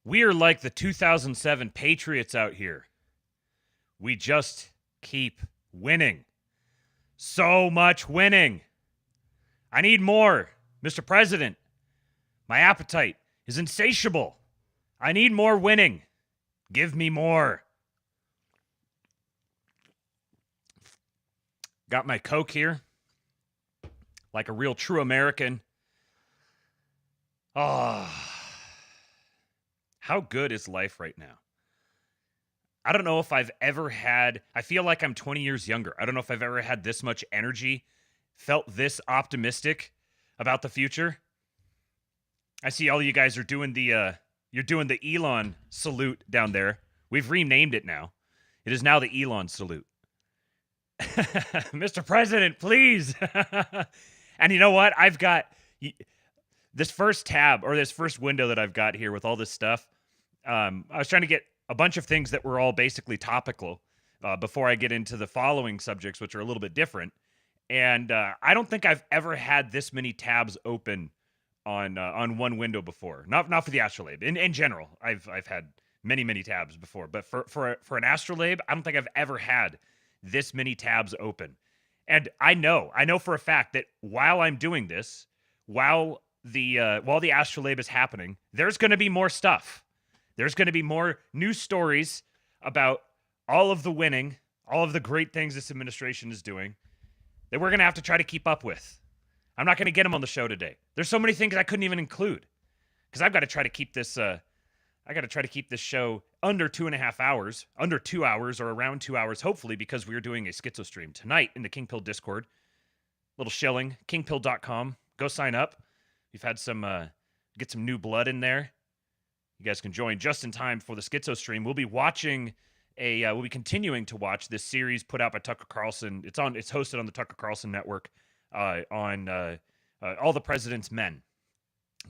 We are like the 2007 Patriots out here. We just keep winning. So much winning. I need more, Mr. President. My appetite is insatiable. I need more winning. Give me more. Got my Coke here. Like a real true American. Oh, how good is life right now? I don't know if I've ever had, I feel like I'm 20 years younger. I don't know if I've ever had this much energy, felt this optimistic about the future. I see all you guys are doing you're doing the Elon salute down there. We've renamed it now. It is now the Elon salute. Mr. President, please. And you know what? I've got this first tab or this first window that I've got here with all this stuff. I was trying to get a bunch of things that were all basically topical before I get into the following subjects, which are a little bit different. And I don't think I've ever had this many tabs open on one window before. Not for the Astrolabe. In general, I've had many tabs before, but for an Astrolabe, I don't think I've ever had this many tabs open. And I know for a fact that while I'm doing this, while the Astrolabe is happening, there's going to be more stuff. There's going to be more news stories about all of the winning, all of the great things this administration is doing that we're going to have to try to keep up with. I'm not going to get them on the show today. There's so many things I couldn't even include because I've got to try to keep this. I got to try to keep this show under 2.5 hours, under 2 hours or around 2 hours, hopefully, because we are doing a schizo stream tonight in the King Pill Discord. Little shilling, kingpill.com. Go sign up. We've had get some new blood in there. You guys can join just in time for the schizo stream. We'll be watching we'll be continuing to watch this series put out by Tucker Carlson. It's hosted on the Tucker Carlson network on All the President's Men.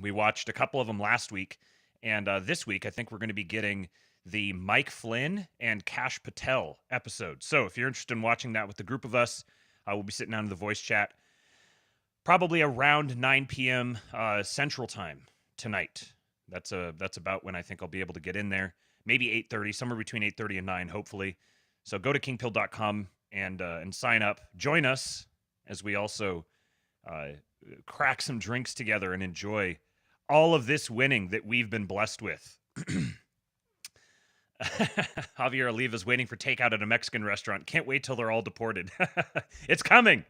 We watched a couple of them last week, and this week I think we're going to be getting the Mike Flynn and Kash Patel episode. So if you're interested in watching that with the group of us, we'll be sitting down in the voice chat probably around 9 p.m. Central Time tonight. That's about when I think I'll be able to get in there. Maybe 8:30, somewhere between 8:30 and 9, hopefully. So go to kingpill.com and sign up. Join us as we also crack some drinks together and enjoy all of this winning that we've been blessed with. Javier Oliva is waiting for takeout at a Mexican restaurant. Can't wait till they're all deported. It's coming.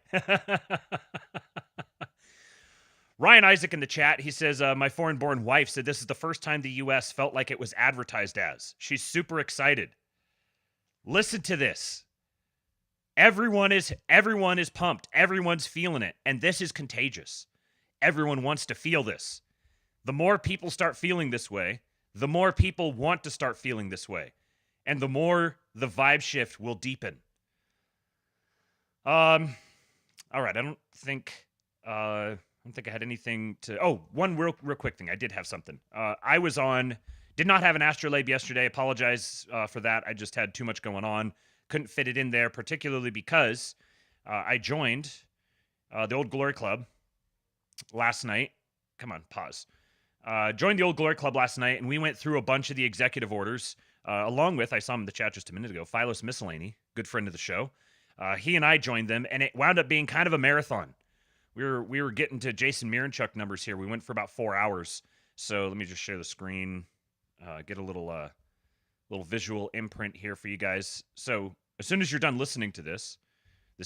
Ryan Isaac in the chat, he says, my foreign-born wife said this is the first time the U.S. felt like it was advertised as. She's super excited. Listen to this. Everyone is pumped. Everyone's feeling it. And this is contagious. Everyone wants to feel this. The more people start feeling this way, the more people want to start feeling this way. And the more the vibe shift will deepen. All right, I don't think I had anything to... Oh, one real quick thing. I did have something. Did not have an Astrolabe yesterday. Apologize for that. I just had too much going on. Couldn't fit it in there, particularly because I joined the Old Glory Club last night. Come on, pause. Joined the Old Glory Club last night, and we went through a bunch of the executive orders, along with, I saw him in the chat just a minute ago, Philos Miscellany, good friend of the show. He and I joined them, and it wound up being kind of a marathon. We were getting to Jason Miranchuk numbers here. We went for about 4 hours. So let me just share the screen, get a little visual imprint here for you guys. So as soon as you're done listening to this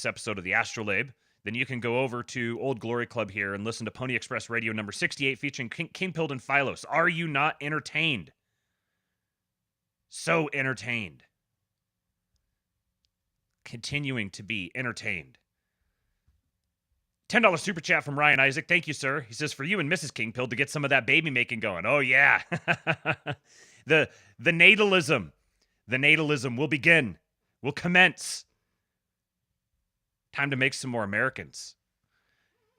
episode of the Astrolabe, then you can go over to Old Glory Club here and listen to Pony Express Radio number 68 featuring King Pilled and Philos. Are you not entertained? So entertained. Continuing to be entertained. $10 super chat from Ryan Isaac. Thank you, sir. He says, for you and Mrs. Kingpill to get some of that baby making going. Oh, yeah. The natalism. The natalism will begin. Will commence. Time to make some more Americans.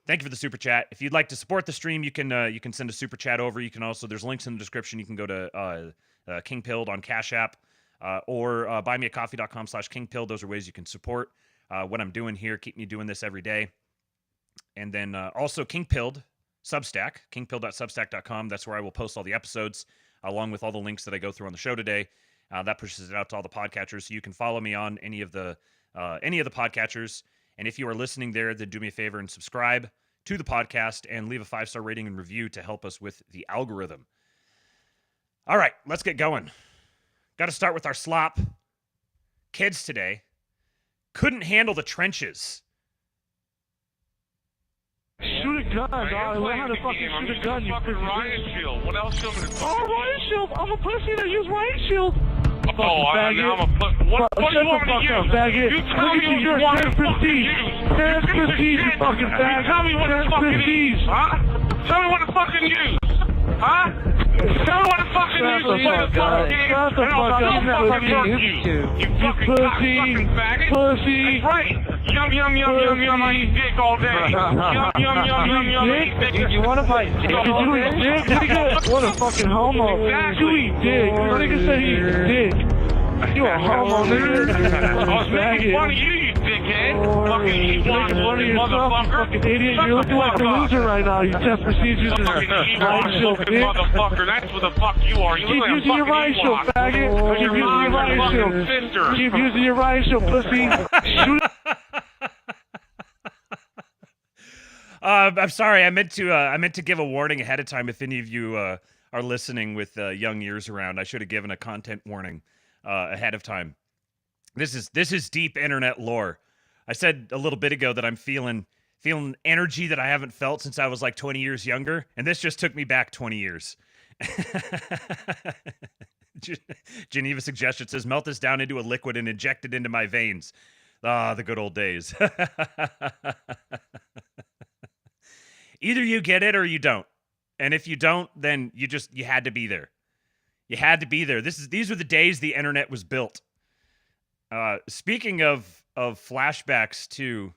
Thank you for the super chat. If you'd like to support the stream, you can send a super chat over. You can also, there's links in the description. You can go to King Pilled on Cash App. or buymeacoffee.com/kingpill. Those are ways you can support what I'm doing here, keep me doing this every day. And then also Kingpilled Substack, kingpill.substack.com. That's where I will post all the episodes along with all the links that I go through on the show today. That pushes it out to all the podcatchers, so you can follow me on any of the podcatchers. And if you are listening there, then do me a favor and subscribe to the podcast and leave a 5-star rating and review to help us with the algorithm. All right, let's get going. Got to start with our slop. Kids today couldn't handle the trenches. Shoot a gun, dog. Learn how to fucking shoot a gun, you fucking riot shield. What else you want me to Oh, riot shield! I'm a pussy that use riot shield! Oh, I'm a pussy. What do you want me to use? Faggot. You tell me what you want to fucking use. There's prestige, you fucking faggot. Tell me what to fucking use, huh? Tell me what to fucking use, huh? Tell me what to fucking use. Shut the fuck up. You fucking pussy. faggot. Pussy. That's right. Yum, yum, yum, yum, yum. I eat dick all day. Yum, yum, yum, yum, yum. I eat dick. You wanna fight dick? Did you eat dick, nigga? What a fucking homo. Exactly. You eat dick. This nigga said he eats dick. You a homo, nigga. I was making fun of you dickhead. Fucking eat one, motherfucker. Fucking idiot. You're looking like a loser right now. You test procedures and Fucking eat riot one, shield, fucking bitch. motherfucker. That's what the fuck you are. You Keep look like a using your fucking riot shield, Ewok. faggot. Keep using your riot shield. Sister. Keep using your riot shield, pussy. Shoot. I'm sorry. I meant to give a warning ahead of time. If any of you are listening with young ears around, I should have given a content warning ahead of time. This is deep internet lore. I said a little bit ago that I'm feeling energy that I haven't felt since I was like 20 years younger, and this just took me back 20 years. Geneva suggestion says, melt this down into a liquid and inject it into my veins. Ah, the good old days. Either you get it or you don't. And if you don't, then you had to be there. You had to be there. These were the days the internet was built. Speaking of flashbacks to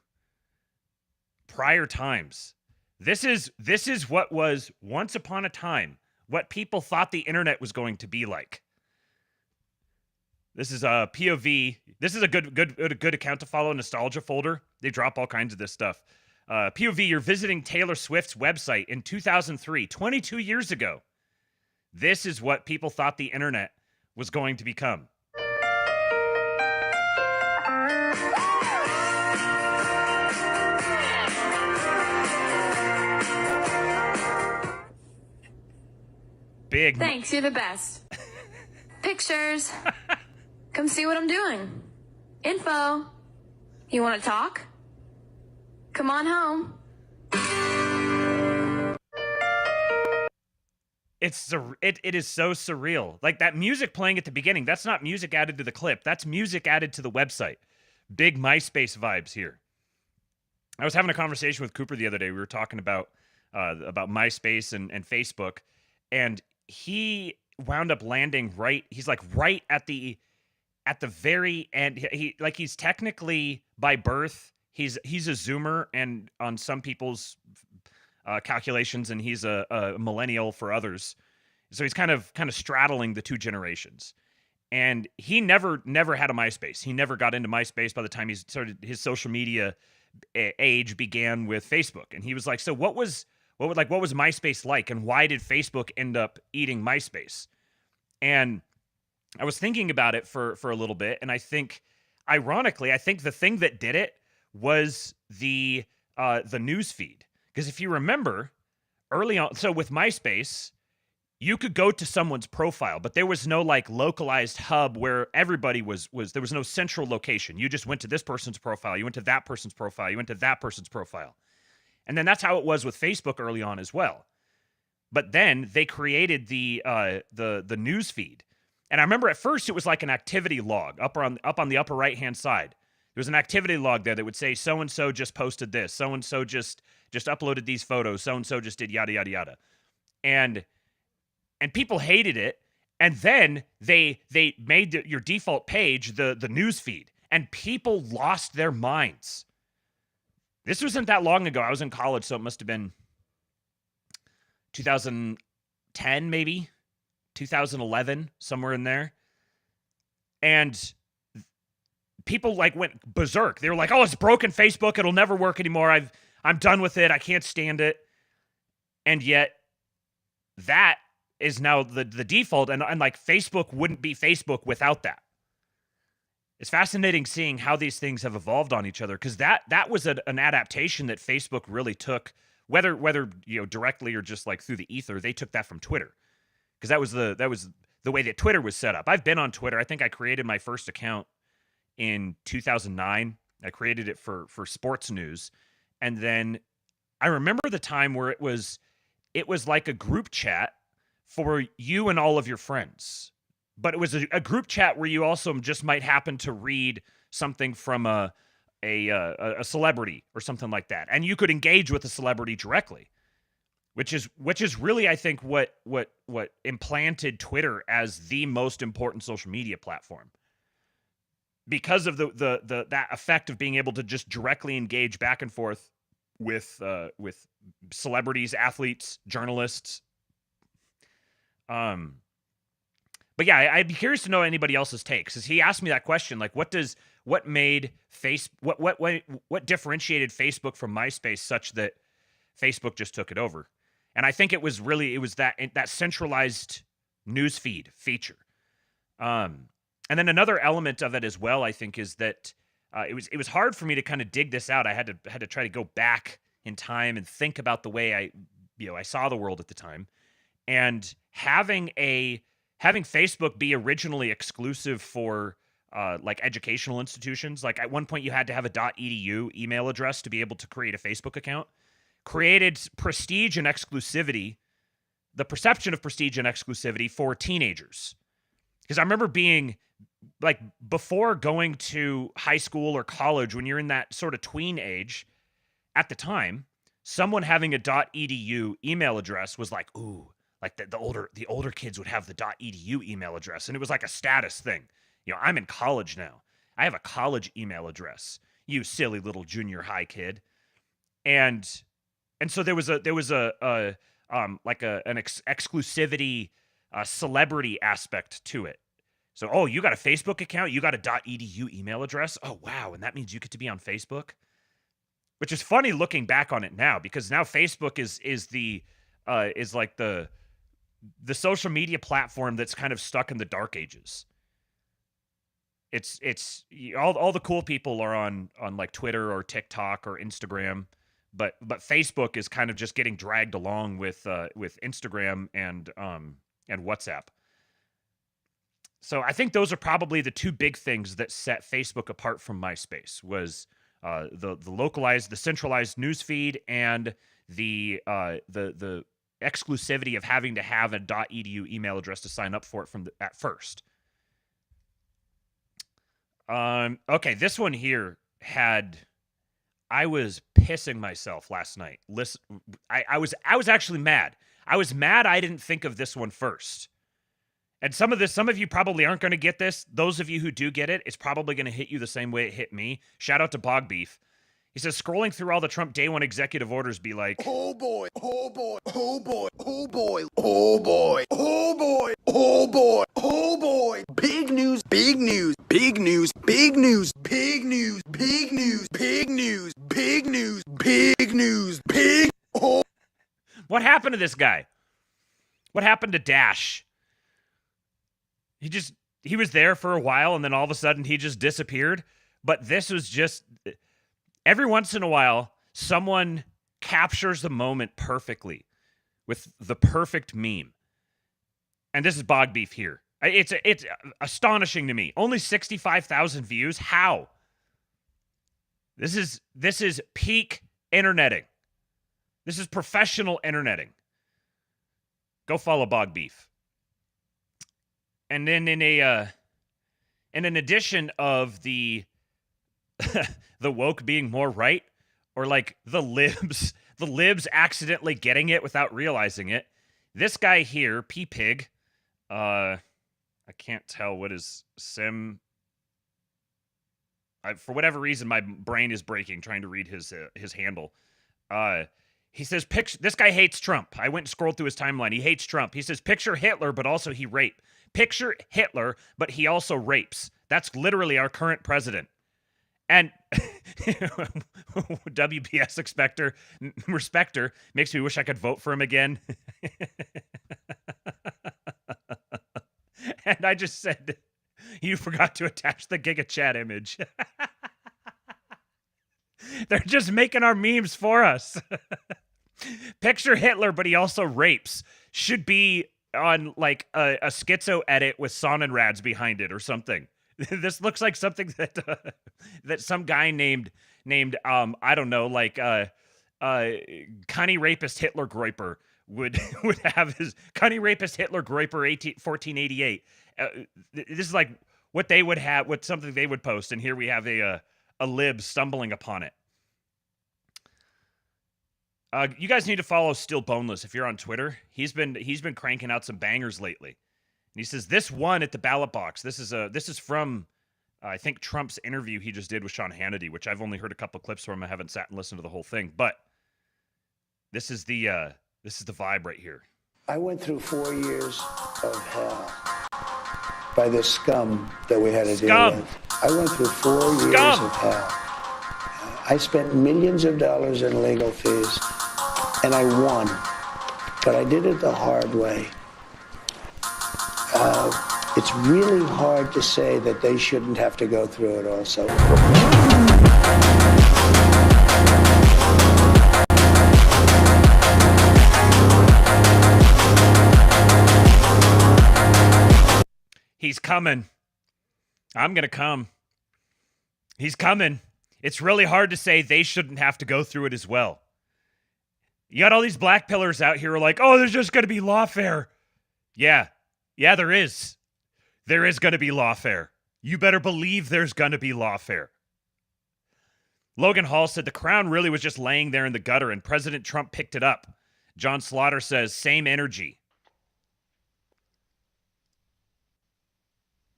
prior times, this is what was once upon a time what people thought the internet was going to be like. This is a POV. This is a good account to follow. Nostalgia folder. They drop all kinds of this stuff. POV, you're visiting Taylor Swift's website in 2003, 22 years ago. This is what people thought the internet was going to become. Big. Thanks, you're the best. Pictures. Come see what I'm doing. Info. You want to talk? Come on home. It is so surreal. Like that music playing at the beginning, that's not music added to the clip. That's music added to the website. Big MySpace vibes here. I was having a conversation with Cooper the other day. We were talking about MySpace and Facebook, and he wound up landing right at the very end. He's technically by birth, he's a Zoomer, and on some people's calculations, and he's a millennial for others. So he's kind of straddling the two generations. And he never had a MySpace. He never got into MySpace by the time he started his social media age began with Facebook. And he was like, so what was MySpace like, and why did Facebook end up eating MySpace? And I was thinking about it for a little bit, and I think, ironically, the thing that did it was the news feed. Because if you remember, early on, so with MySpace, you could go to someone's profile, but there was no like localized hub where everybody was there was no central location. You just went to this person's profile, you went to that person's profile, you went to that person's profile. And then that's how it was with Facebook early on as well. But then they created the news feed. And I remember at first it was like an activity log up on the upper right-hand side. There was an activity log there that would say so-and-so just posted this, so-and-so just uploaded these photos, so-and-so just did yada, yada, yada. And people hated it. And then they made your default page the news feed. And people lost their minds. This wasn't that long ago. I was in college, so it must have been 2010, maybe 2011, somewhere in there. And people like went berserk. They were like, "Oh, it's broken Facebook. It'll never work anymore. I'm done with it. I can't stand it." And yet that is now the default, and like Facebook wouldn't be Facebook without that. It's fascinating seeing how these things have evolved on each other, because that was an adaptation that Facebook really took, whether directly or just like through the ether. They took that from Twitter, because that was the way that Twitter was set up. I've been on Twitter. I think I created my first account in 2009. I created it for sports news, and then I remember the time where it was like a group chat for you and all of your friends. But it was a group chat where you also just might happen to read something from a celebrity or something like that, and you could engage with the celebrity directly, which is really, I think, what implanted Twitter as the most important social media platform, because of the that effect of being able to just directly engage back and forth with celebrities, athletes, journalists. But yeah, I'd be curious to know anybody else's takes, because he asked me that question, like, what differentiated Facebook from MySpace such that Facebook just took it over? And I think it was that centralized newsfeed feature. And then another element of it as well, I think, is that it was hard for me to kind of dig this out. I had to try to go back in time and think about the way I saw the world at the time, and having Facebook be originally exclusive for like educational institutions. Like at one point you had to have a .edu email address to be able to create a Facebook account, created prestige and exclusivity, the perception of prestige and exclusivity for teenagers. Because I remember being like, before going to high school or college, when you're in that sort of tween age, at the time, someone having a .edu email address was like, ooh, like the older kids would have the .edu email address, and it was like a status thing. I'm in college now. I have a college email address. You silly little junior high kid. And so there was an exclusivity, celebrity aspect to it. So, oh, you got a Facebook account? You got a .edu email address? Oh, wow, and that means you get to be on Facebook? Which is funny looking back on it now, because now Facebook is like the social media platform that's kind of stuck in the dark ages. It's all the cool people are on like Twitter or TikTok or Instagram, but Facebook is kind of just getting dragged along with Instagram and WhatsApp. So I think those are probably the two big things that set Facebook apart from MySpace, was the centralized news feed, and the exclusivity of having to have a .edu email address to sign up for it at first. Okay, this one here I was pissing myself last night. Listen, I was actually mad. I was mad I didn't think of this one first. And some of you probably aren't going to get this. Those of you who do get it, it's probably going to hit you the same way it hit me. Shout out to Bog Beef. He says, scrolling through all the Trump Day 1 executive orders be like, oh boy, oh boy, oh boy, oh boy, oh boy, oh boy, oh boy, oh boy. Big news, big news, big news, big news, big news, big news, big news, big news, big news, big. Oh. What happened to this guy? What happened to Dash? He was there for a while, and then all of a sudden he just disappeared. But this was just, every once in a while, someone captures the moment perfectly with the perfect meme. And this is Bog Beef here. It's astonishing to me. Only 65,000 views. How? This is peak interneting. This is professional interneting. Go follow Bog Beef. And then in an addition of the the woke being more right, or like the libs accidentally getting it without realizing it, this guy here, P-Pig, I can't tell what his sim. For whatever reason, my brain is breaking trying to read his handle. He says, this guy hates Trump. I went and scrolled through his timeline. He hates Trump. He says, picture Hitler, but also he raped. Picture Hitler, but he also rapes. That's literally our current president. And WBS respecter makes me wish I could vote for him again. And I just said, you forgot to attach the Giga Chat image. They're just making our memes for us. Picture Hitler, but he also rapes. Should be on like a schizo edit with Sonnenrads behind it or something. This looks like something that that some guy named I don't know, like cunny rapist Hitler Groiper would have his cunny rapist Hitler Groiper 1488. This is like what they would have, what something they would post, and here we have a lib stumbling upon it. You guys need to follow Still Boneless if you're on Twitter. He's been cranking out some bangers lately. And he says this one at the ballot box. This is from I think Trump's interview he just did with Sean Hannity, which I've only heard a couple clips from. I haven't sat and listened to the whole thing, but this is the vibe right here. I went through 4 years of hell by the scum that we had to deal with. I went through 4 years of hell. I spent millions of dollars in legal fees, and I won, but I did it the hard way. It's really hard to say that they shouldn't have to go through it also. He's coming. I'm going to come. He's coming. It's really hard to say they shouldn't have to go through it as well. You got all these black pillars out here who are like, oh, there's just going to be lawfare. Yeah, there is. There is going to be lawfare. You better believe there's going to be lawfare. Logan Hall said the crown really was just laying there in the gutter and President Trump picked it up. John Slaughter says, same energy.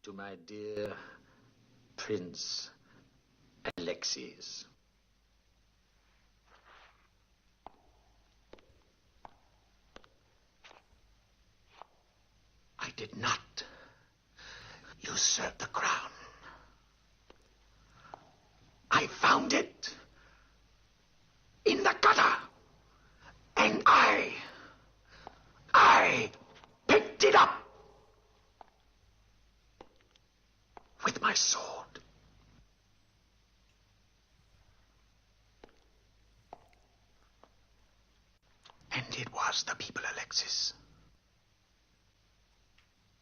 To my dear Prince Alexis. I did not usurp the crown. I found it in the gutter, and I picked it up with my sword. And it was the people, Alexis.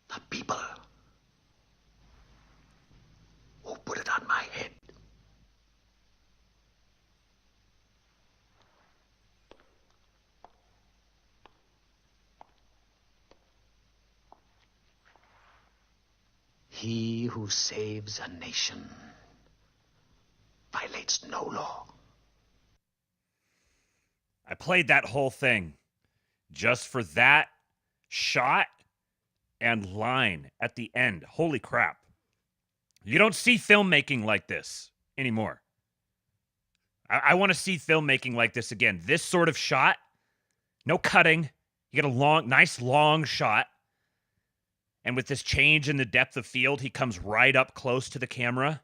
The people who put it on my head. He who saves a nation violates no law. I played that whole thing just for that shot and line at the end. Holy crap. You don't see filmmaking like this anymore. I want to see filmmaking like this again. This sort of shot, no cutting. You get a nice long shot. And with this change in the depth of field, he comes right up close to the camera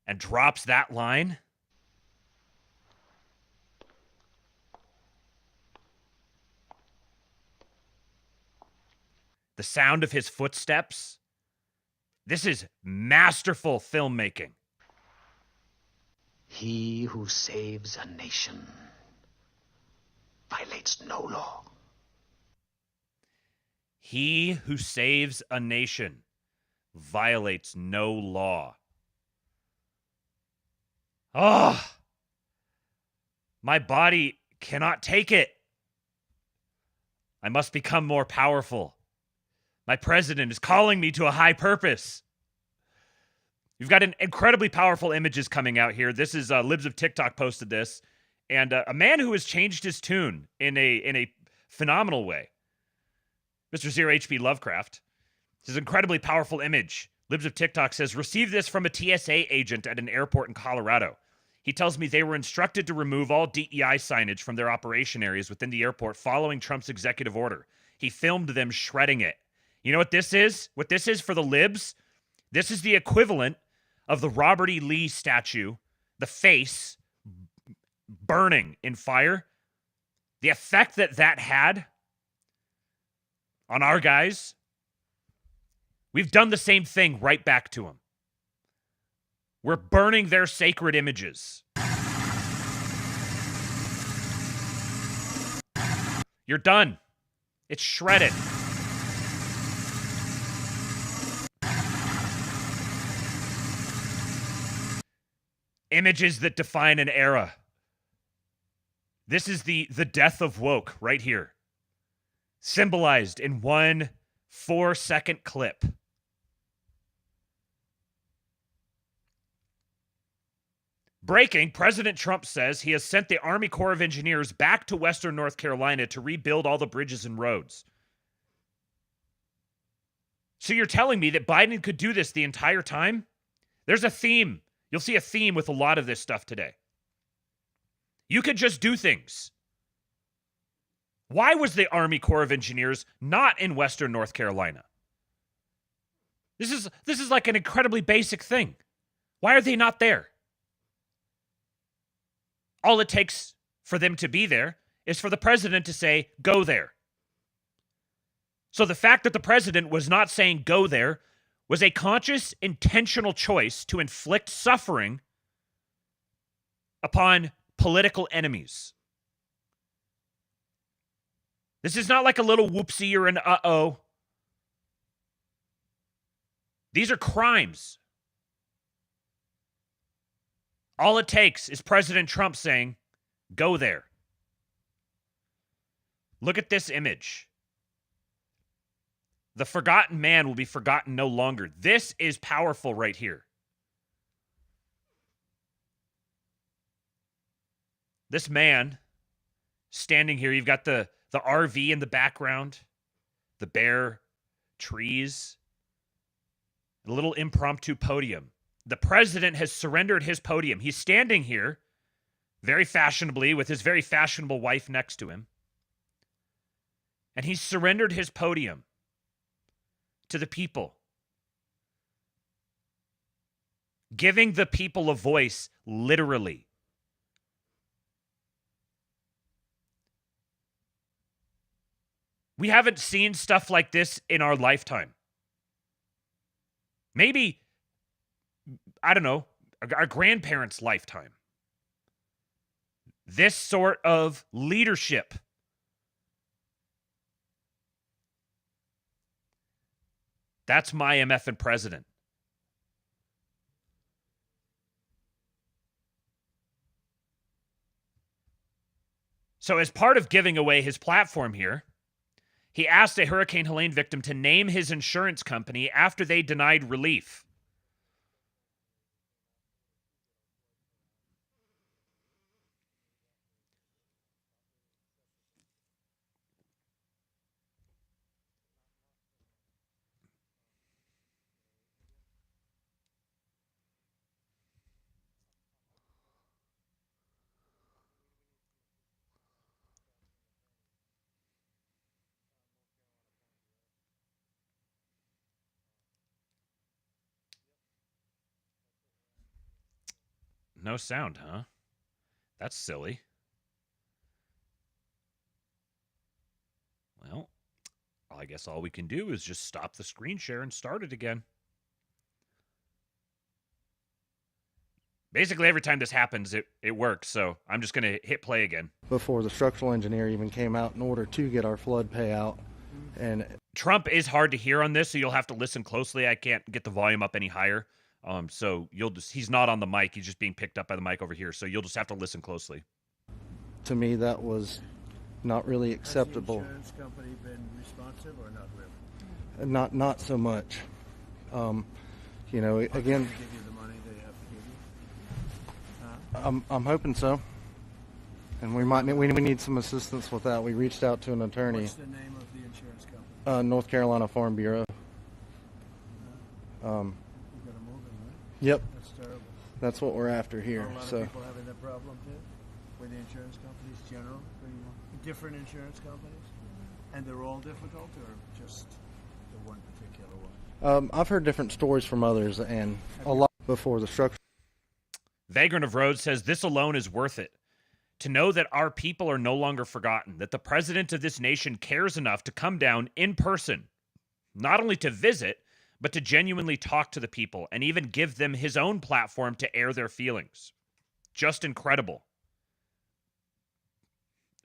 and drops that line. The sound of his footsteps. This is masterful filmmaking. He who saves a nation violates no law. He who saves a nation violates no law. Oh, my body cannot take it. I must become more powerful. My president is calling me to a high purpose. You've got an incredibly powerful images coming out here. This is Libs of TikTok posted this, and a man who has changed his tune in a phenomenal way. Mr. Zero HP Lovecraft. This is an incredibly powerful image. Libs of TikTok says, receive this from a TSA agent at an airport in Colorado. He tells me they were instructed to remove all DEI signage from their operation areas within the airport following Trump's executive order. He filmed them shredding it. You know what this is? What this is for the libs? This is the equivalent of the Robert E. Lee statue, the face burning in fire. The effect that that had on our guys, we've done the same thing right back to them. We're burning their sacred images. You're done. It's shredded. Images that define an era. This is the death of woke right here. Symbolized in one 4-second clip. Breaking, President Trump says he has sent the Army Corps of Engineers back to Western North Carolina to rebuild all the bridges and roads. So you're telling me that Biden could do this the entire time? There's a theme. You'll see a theme with a lot of this stuff today. You could just do things. Why was the Army Corps of Engineers not in Western North Carolina? This is like an incredibly basic thing. Why are they not there? All it takes for them to be there is for the president to say, go there. So the fact that the president was not saying go there was a conscious, intentional choice to inflict suffering upon political enemies. This is not like a little whoopsie or an uh-oh. These are crimes. All it takes is President Trump saying, go there. Look at this image. The forgotten man will be forgotten no longer. This is powerful right here. This man standing here, you've got the RV in the background, the bare trees, the little impromptu podium. The president has surrendered his podium. He's standing here very fashionably with his very fashionable wife next to him. And he's surrendered his podium to the people. Giving the people a voice, literally. We haven't seen stuff like this in our lifetime. Maybe, I don't know, our grandparents' lifetime. This sort of leadership. That's my MFing president. So as part of giving away his platform here, he asked a Hurricane Helene victim to name his insurance company after they denied relief. No sound, huh? That's silly. Well, I guess all we can do is just stop the screen share and start it again. Basically, every time this happens, it works, so I'm just going to hit play again. Before the structural engineer even came out in order to get our flood payout. And Trump is hard to hear on this, so you'll have to listen closely. I can't get the volume up any higher. So he's not on the mic. He's just being picked up by the mic over here. So you'll just have to listen closely. To me, that was not really acceptable. Has the insurance company been responsive or not really? Not so much. You know, again, Give you the money they have to give you? I'm hoping so. And we need some assistance with that. We reached out to an attorney. What's the name of the insurance company? North Carolina Farm Bureau. You got to move it, right? Yep, That's terrible. that's what we're after Are here. a lot So of people having that problem too? With the insurance companies, general? Different insurance companies? And they're all difficult or just the one particular one? I've heard different stories from others, and a lot before the structure. Vagrant of Rhodes says this alone is worth it. To know that our people are no longer forgotten, that the president of this nation cares enough to come down in person, not only to visit, but to genuinely talk to the people and even give them his own platform to air their feelings. Just incredible.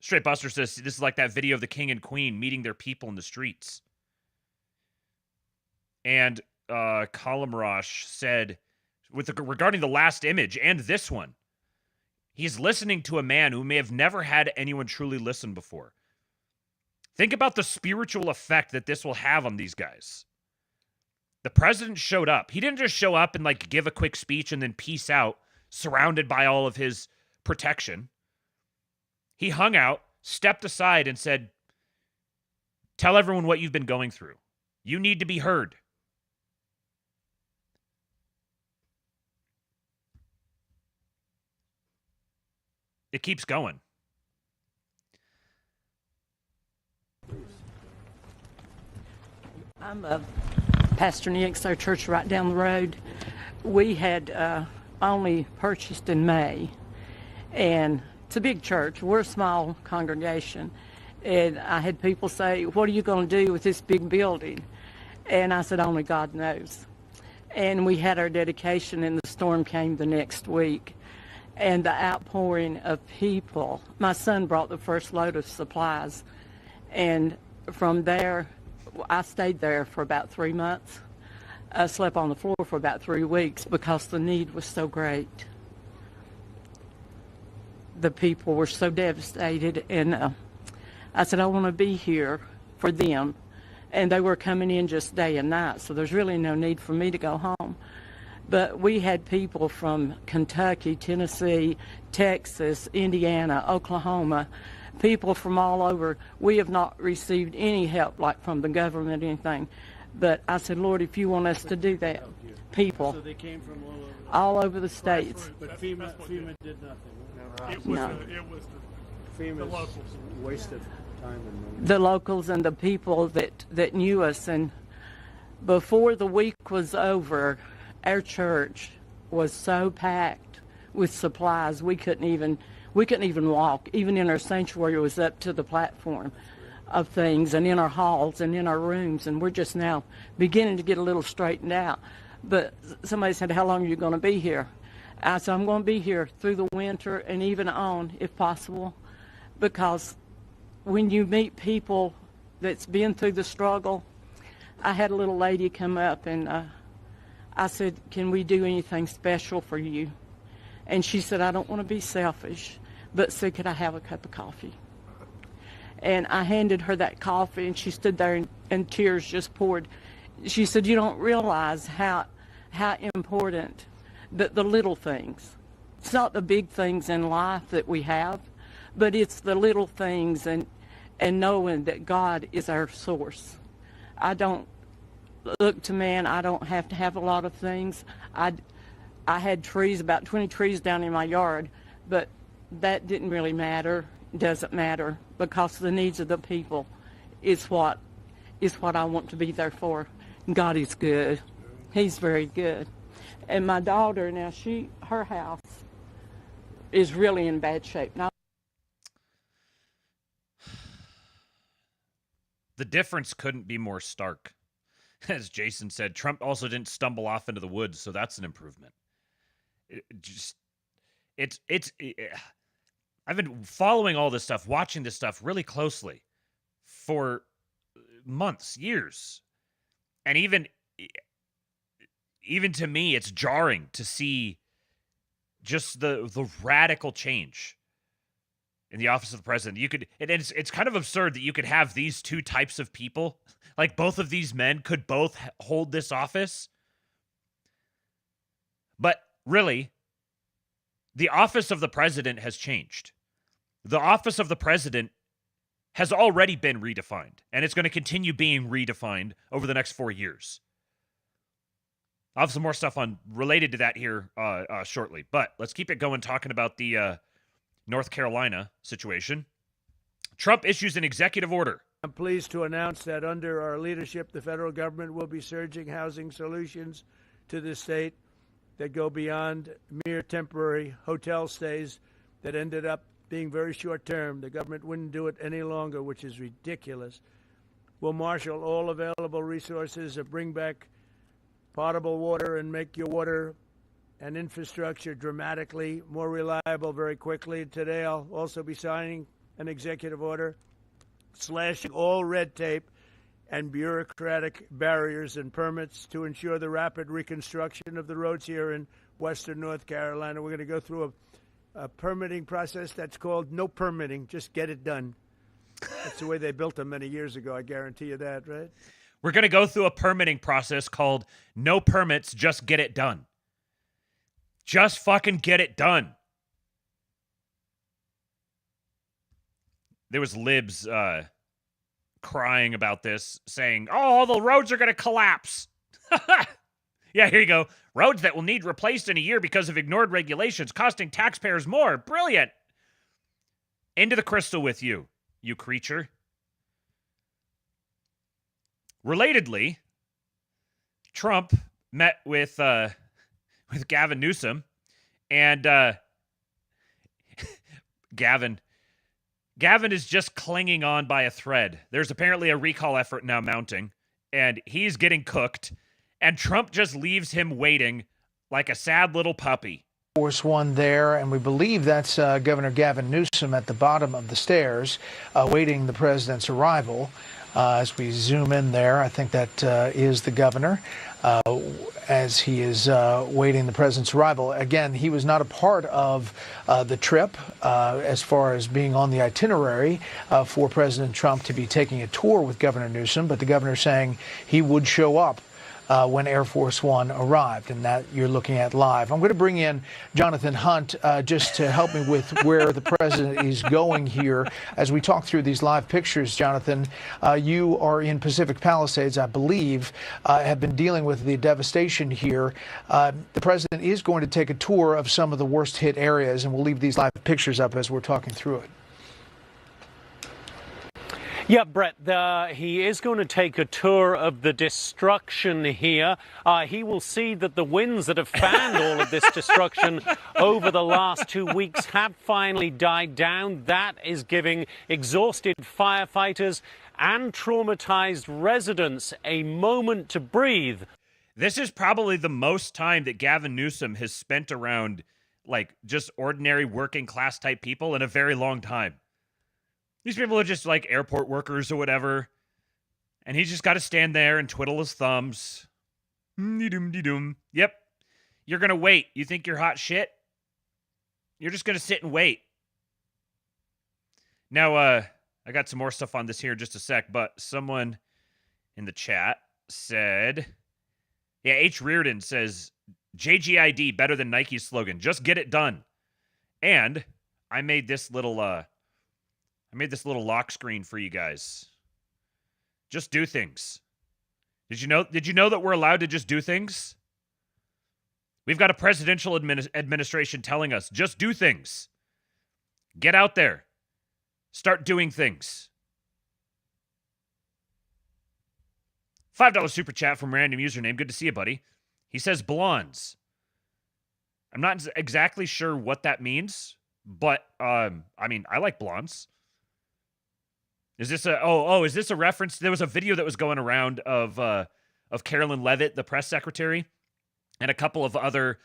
Straight Buster says this is like that video of the king and queen meeting their people in the streets. And Kalamrosh said, regarding the last image and this one, he's listening to a man who may have never had anyone truly listen before. Think about the spiritual effect that this will have on these guys. The president showed up. He didn't just show up and like give a quick speech and then peace out, surrounded by all of his protection. He hung out, stepped aside, and said, tell everyone what you've been going through. You need to be heard. It keeps going. I'm Pastor Nick's, our church right down the road. We had only purchased in May, and it's a big church. We're a small congregation, and I had people say, what are you going to do with this big building? And I said, only God knows. And we had our dedication, and the storm came the next week. And the outpouring of people. My son brought the first load of supplies. And from there, I stayed there for about 3 months. I slept on the floor for about 3 weeks because the need was so great. The people were so devastated. And I said, I want to be here for them. And they were coming in just day and night, so there's really no need for me to go home. But we had people from Kentucky, Tennessee, Texas, Indiana, Oklahoma, people from all over. We have not received any help, like from the government or anything. But I said, Lord, if you want us to do that, people. So they came from all over the states. But FEMA did nothing. It was the locals. Wasted time and money. The locals and the people that knew us. And before the week was over, our church was so packed with supplies we couldn't even walk. Even in our sanctuary, it was up to the platform of things, and in our halls and in our rooms, and we're just now beginning to get a little straightened out. But somebody said, how long are you going to be here? I said, I'm going to be here through the winter and even on, if possible, because when you meet people that's been through the struggle, I had a little lady come up and I said, can we do anything special for you? And she said, I don't want to be selfish, but said, could I have a cup of coffee? And I handed her that coffee, and she stood there and tears just poured. She said, you don't realize how important the little things. It's not the big things in life that we have, but it's the little things and knowing that God is our source. I don't look to man. I don't have to have a lot of things. I had trees, about 20 trees down in my yard, but that didn't really matter. It doesn't matter, because the needs of the people is what I want to be there for. God is good. He's very good. And my daughter now, her house is really in bad shape now. The difference couldn't be more stark. As Jason said, Trump also didn't stumble off into the woods, so that's an improvement. I've been following all this stuff, watching this stuff really closely for months, years. And even to me, it's jarring to see just the radical change in the office of the president. It's kind of absurd that you could have these two types of people, like both of these men could both hold this office. But really, the office of the president has changed. The office of the president has already been redefined, and it's going to continue being redefined over the next 4 years. I'll have some more stuff related to that here shortly, but let's keep it going talking about the North Carolina situation. Trump issues an executive order. I'm pleased to announce that under our leadership, the federal government will be surging housing solutions to the state that go beyond mere temporary hotel stays that ended up being very short-term. The government wouldn't do it any longer, which is ridiculous. We'll marshal all available resources and bring back potable water and make your water and infrastructure dramatically more reliable very quickly. Today, I'll also be signing an executive order slashing all red tape and bureaucratic barriers and permits to ensure the rapid reconstruction of the roads here in western North Carolina. We're going to go through a permitting process that's called no permitting, just get it done. That's the way they built them many years ago, I guarantee you that, right? We're going to go through a permitting process called no permits, just get it done. Just fucking get it done. There was libs crying about this, saying, oh, all the roads are going to collapse. Yeah, here you go. Roads that will need replaced in a year because of ignored regulations, costing taxpayers more. Brilliant. Into the crystal with you, you creature. Relatedly, Trump met with Gavin Newsom, and Gavin is just clinging on by a thread. There's apparently a recall effort now mounting, and he's getting cooked, and Trump just leaves him waiting like a sad little puppy. Force One there, and we believe that's Governor Gavin Newsom at the bottom of the stairs, waiting the president's arrival. As we zoom in there, I think that is the governor as he is waiting the president's arrival. Again, he was not a part of the trip as far as being on the itinerary for President Trump to be taking a tour with Governor Newsom, but the governor saying he would show up when Air Force One arrived, and that you're looking at live. I'm going to bring in Jonathan Hunt just to help me with where the president is going here as we talk through these live pictures. Jonathan, you are in Pacific Palisades, I believe, have been dealing with the devastation here. The president is going to take a tour of some of the worst hit areas, and we'll leave these live pictures up as we're talking through it. Yeah, Brett, he is going to take a tour of the destruction here. He will see that the winds that have fanned all of this destruction over the last 2 weeks have finally died down. That is giving exhausted firefighters and traumatized residents a moment to breathe. This is probably the most time that Gavin Newsom has spent around, like, just ordinary working class type people in a very long time. These people are just like airport workers or whatever. And he's just got to stand there and twiddle his thumbs. Yep. You're going to wait. You think you're hot shit? You're just going to sit and wait. Now, I got some more stuff on this here in just a sec, but someone in the chat said, yeah, H. Reardon says, JGID better than Nike's slogan. Just get it done. And I made this little lock screen for you guys. Just do things. Did you know that we're allowed to just do things? We've got a presidential administration telling us, just do things. Get out there. Start doing things. $5 super chat from random username. Good to see you, buddy. He says blondes. I'm not exactly sure what that means, but I mean, I like blondes. Is this is this a reference? There was a video that was going around of Carolyn Leavitt, the press secretary, and a couple of other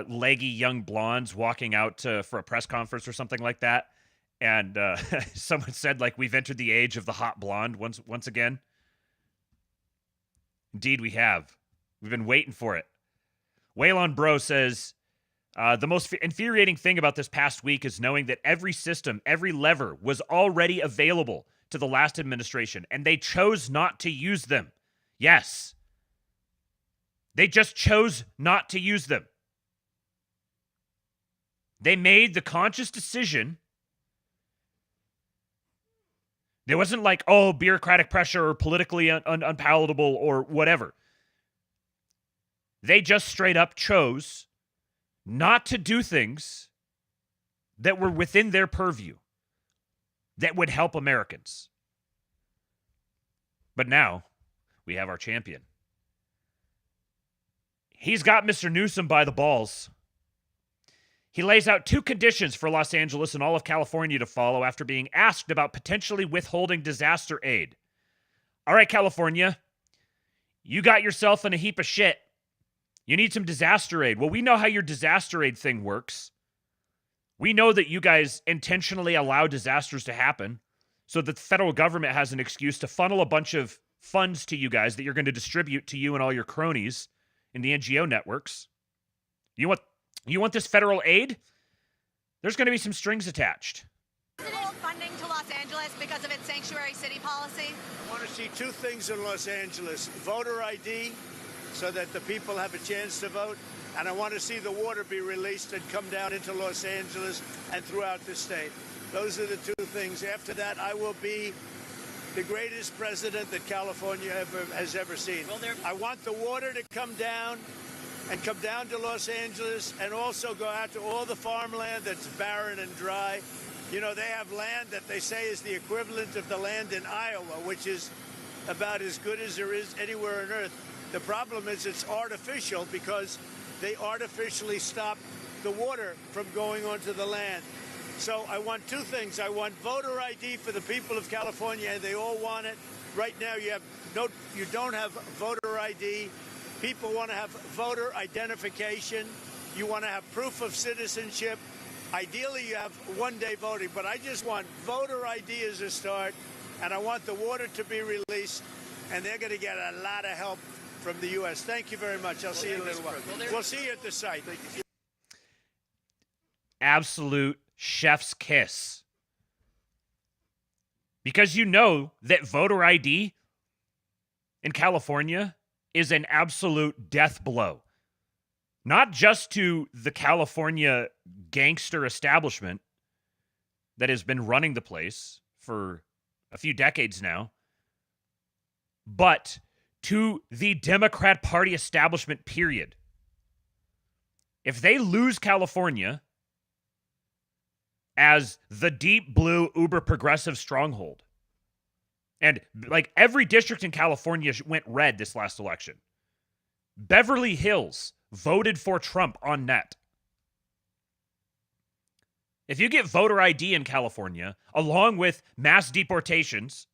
leggy young blondes walking out for a press conference or something like that. And someone said, like, we've entered the age of the hot blonde once again. Indeed, we have. We've been waiting for it. Waylon Bro says, the most infuriating thing about this past week is knowing that every system, every lever was already available to the last administration, and they chose not to use them. Yes. They just chose not to use them. They made the conscious decision. There wasn't like, oh, bureaucratic pressure or politically unpalatable or whatever. They just straight up chose not to do things that were within their purview that would help Americans. But now we have our champion. He's got Mr. Newsom by the balls. He lays out 2 conditions for Los Angeles and all of California to follow after being asked about potentially withholding disaster aid. All right, California, you got yourself in a heap of shit. You need some disaster aid. Well, we know how your disaster aid thing works. We know that you guys intentionally allow disasters to happen so that the federal government has an excuse to funnel a bunch of funds to you guys that you're going to distribute to you and all your cronies in the NGO networks. You want this federal aid? There's going to be some strings attached. Funding to Los Angeles because of its sanctuary city policy? I want to see 2 things in Los Angeles. Voter ID, so that the people have a chance to vote. And I want to see the water be released and come down into Los Angeles and throughout the state. Those are the 2 things. After that, I will be the greatest president that California has ever seen. I want the water to come down and come down to Los Angeles and also go out to all the farmland that's barren and dry. You know, they have land that they say is the equivalent of the land in Iowa, which is about as good as there is anywhere on earth. The problem is it's artificial because they artificially stop the water from going onto the land. So I want 2 things. I want voter ID for the people of California, and they all want it. Right now you don't have voter ID. People want to have voter identification. You want to have proof of citizenship. Ideally, you have one-day voting, but I just want voter ID as a start, and I want the water to be released, and they're going to get a lot of help from the U.S. Thank you very much. I'll see you in a little while. We'll see you at the site. Absolute chef's kiss. Because you know that voter ID in California is an absolute death blow. Not just to the California gangster establishment that has been running the place for a few decades now, but to the Democrat Party establishment, period. If they lose California as the deep blue uber progressive stronghold, and like every district in California went red this last election. Beverly Hills voted for Trump on net. If you get voter ID in California, along with mass deportations,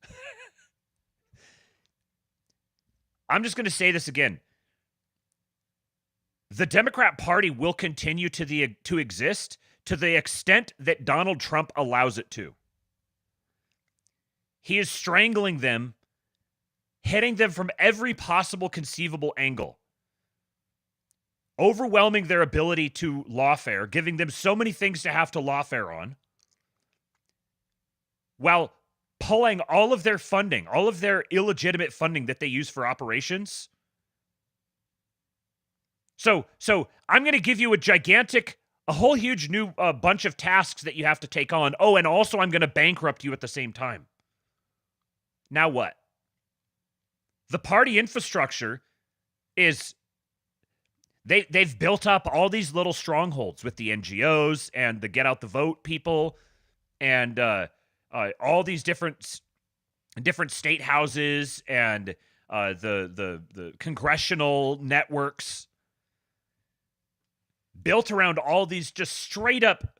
I'm just going to say this again. The Democrat Party will continue to exist to the extent that Donald Trump allows it to. He is strangling them, hitting them from every possible conceivable angle, overwhelming their ability to lawfare, giving them so many things to have to lawfare on, while pulling all of their funding, all of their illegitimate funding that they use for operations. So I'm going to give you a whole huge new bunch of tasks that you have to take on. Oh, and also I'm going to bankrupt you at the same time. Now what? The party infrastructure is, they've built up all these little strongholds with the NGOs and the Get Out the Vote people and all these different state houses and the congressional networks built around all these just straight up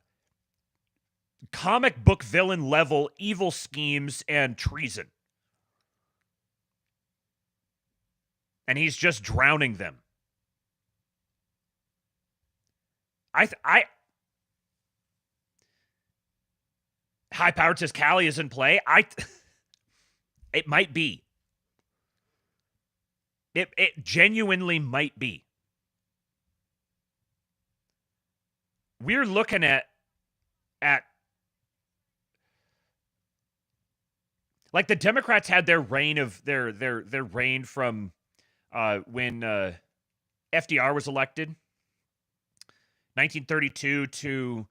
comic book villain level evil schemes and treason. And he's just drowning them. High Powered says Cali is in play. It might be. It genuinely might be. We're looking at like the Democrats had their reign of their reign from when FDR was elected, 1932 to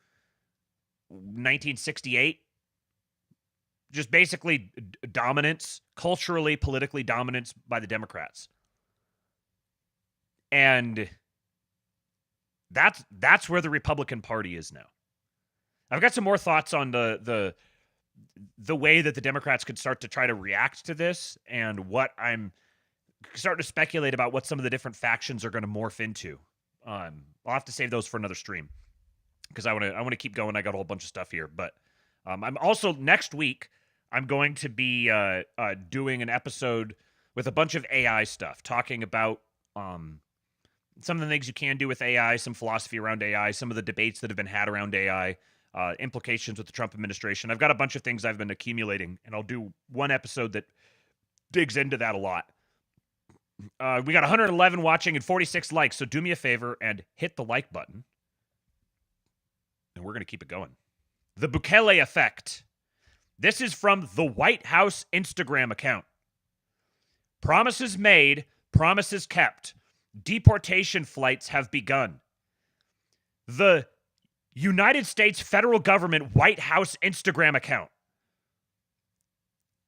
1968. Just basically dominance, culturally, politically dominance by the Democrats. And that's where the Republican Party is now. I've got some more thoughts on the the way that the Democrats could start to try to react to this, and what I'm starting to speculate about what some of the different factions are going to morph into. I'll have to save those for another stream because I want to keep going. I got a whole bunch of stuff here, but I'm also next week I'm going to be doing an episode with a bunch of AI stuff, talking about some of the things you can do with AI, some philosophy around AI, some of the debates that have been had around AI, implications with the Trump administration. I've got a bunch of things I've been accumulating, and I'll do one episode that digs into that a lot. We got 111 watching and 46 likes, so do me a favor and hit the like button. And we're going to keep it going. The Bukele effect. This is from the White House Instagram account. Promises made, promises kept. Deportation flights have begun. The United States federal government White House Instagram account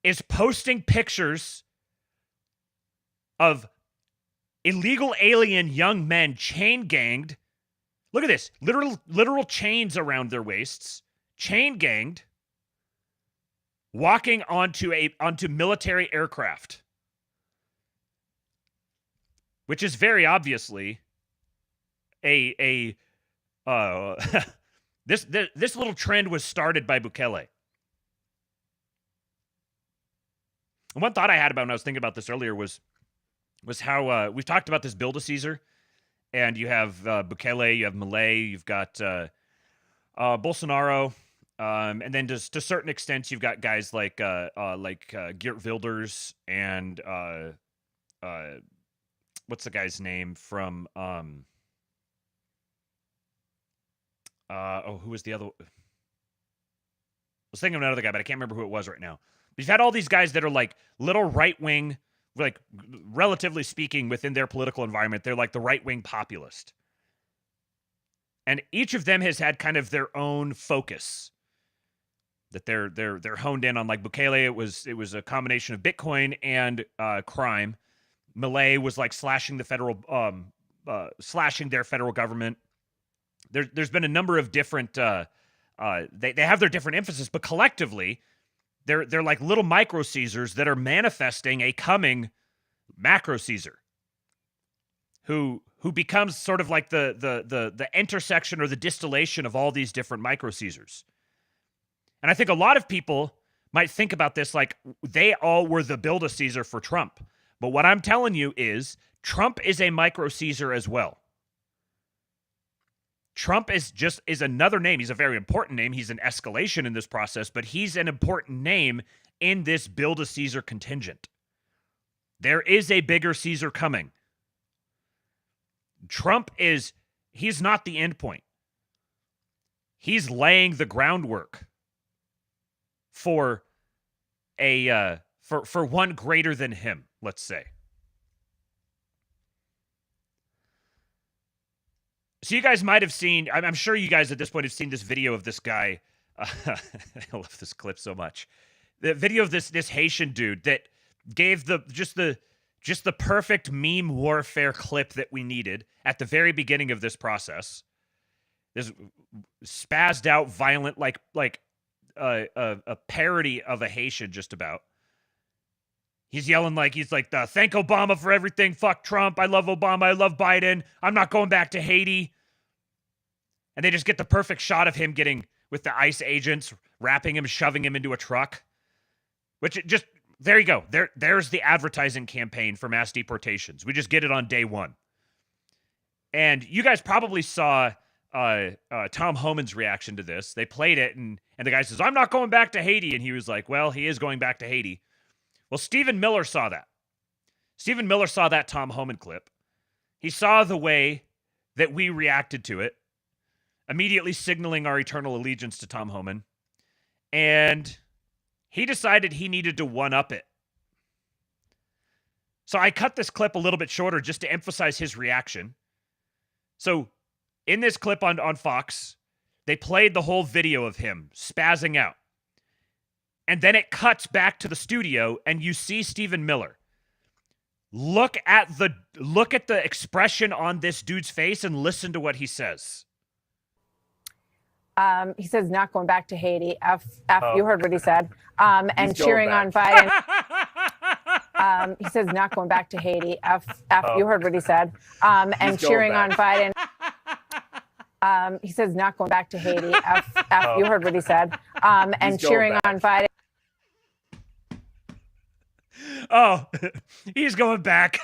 is posting pictures of illegal alien young men chain ganged. Look at this. Literal chains around their waists. Chain ganged. Walking onto military aircraft. Which is very obviously this little trend was started by Bukele. And one thought I had about when I was thinking about this earlier was how we've talked about this Build-A-Caesar, and you have Bukele, you have Milei, you've got Bolsonaro, and then just to certain extents you've got guys like Geert Wilders and what's the guy's name from who was the other? I was thinking of another guy, but I can't remember who it was right now. But you've had all these guys that are like little right-wing, like relatively speaking, within their political environment, they're like the right-wing populist. And each of them has had kind of their own focus that they're honed in on. Like Bukele, it was a combination of Bitcoin and crime. Milei was like slashing their federal government. There's been a number of different they have their different emphasis, but collectively they're like little micro Caesars that are manifesting a coming macro Caesar who becomes sort of like the intersection or the distillation of all these different micro Caesars. And I think a lot of people might think about this like they all were the Build-A-Caesar for Trump. But what I'm telling you is Trump is a micro Caesar as well. Trump is another name. He's a very important name. He's an escalation in this process, but he's an important name in this Build-A-Caesar contingent. There is a bigger Caesar coming. He's not the end point. He's laying the groundwork for for one greater than him, let's say. So you guys might have seen, I'm sure you guys at this point have seen this video of this guy. I love this clip so much. The video of this Haitian dude that gave just the perfect meme warfare clip that we needed at the very beginning of this process. This spazzed out, violent, like a parody of a Haitian, just about. He's yelling he's like, thank Obama for everything. Fuck Trump. I love Obama. I love Biden. I'm not going back to Haiti. And they just get the perfect shot of him getting with the ICE agents, wrapping him, shoving him into a truck. There you go. There's the advertising campaign for mass deportations. We just get it on day one. And you guys probably saw Tom Homan's reaction to this. They played it, and the guy says, I'm not going back to Haiti. And he was like, well, he is going back to Haiti. Well, Stephen Miller saw that. Stephen Miller saw that Tom Homan clip. He saw the way that we reacted to it, immediately signaling our eternal allegiance to Tom Homan. And he decided he needed to one-up it. So I cut this clip a little bit shorter just to emphasize his reaction. So in this clip on Fox, they played the whole video of him spazzing out. And then it cuts back to the studio, and you see Stephen Miller. Look at the expression on this dude's face and listen to what he says. He says not going back to Haiti. You heard what he said. And He's cheering going on Biden. He says not going back to Haiti. You heard what he said. And He's cheering going on Biden. He says not going back to Haiti. You heard what he said. And He's cheering going on Biden. Oh, he's going back.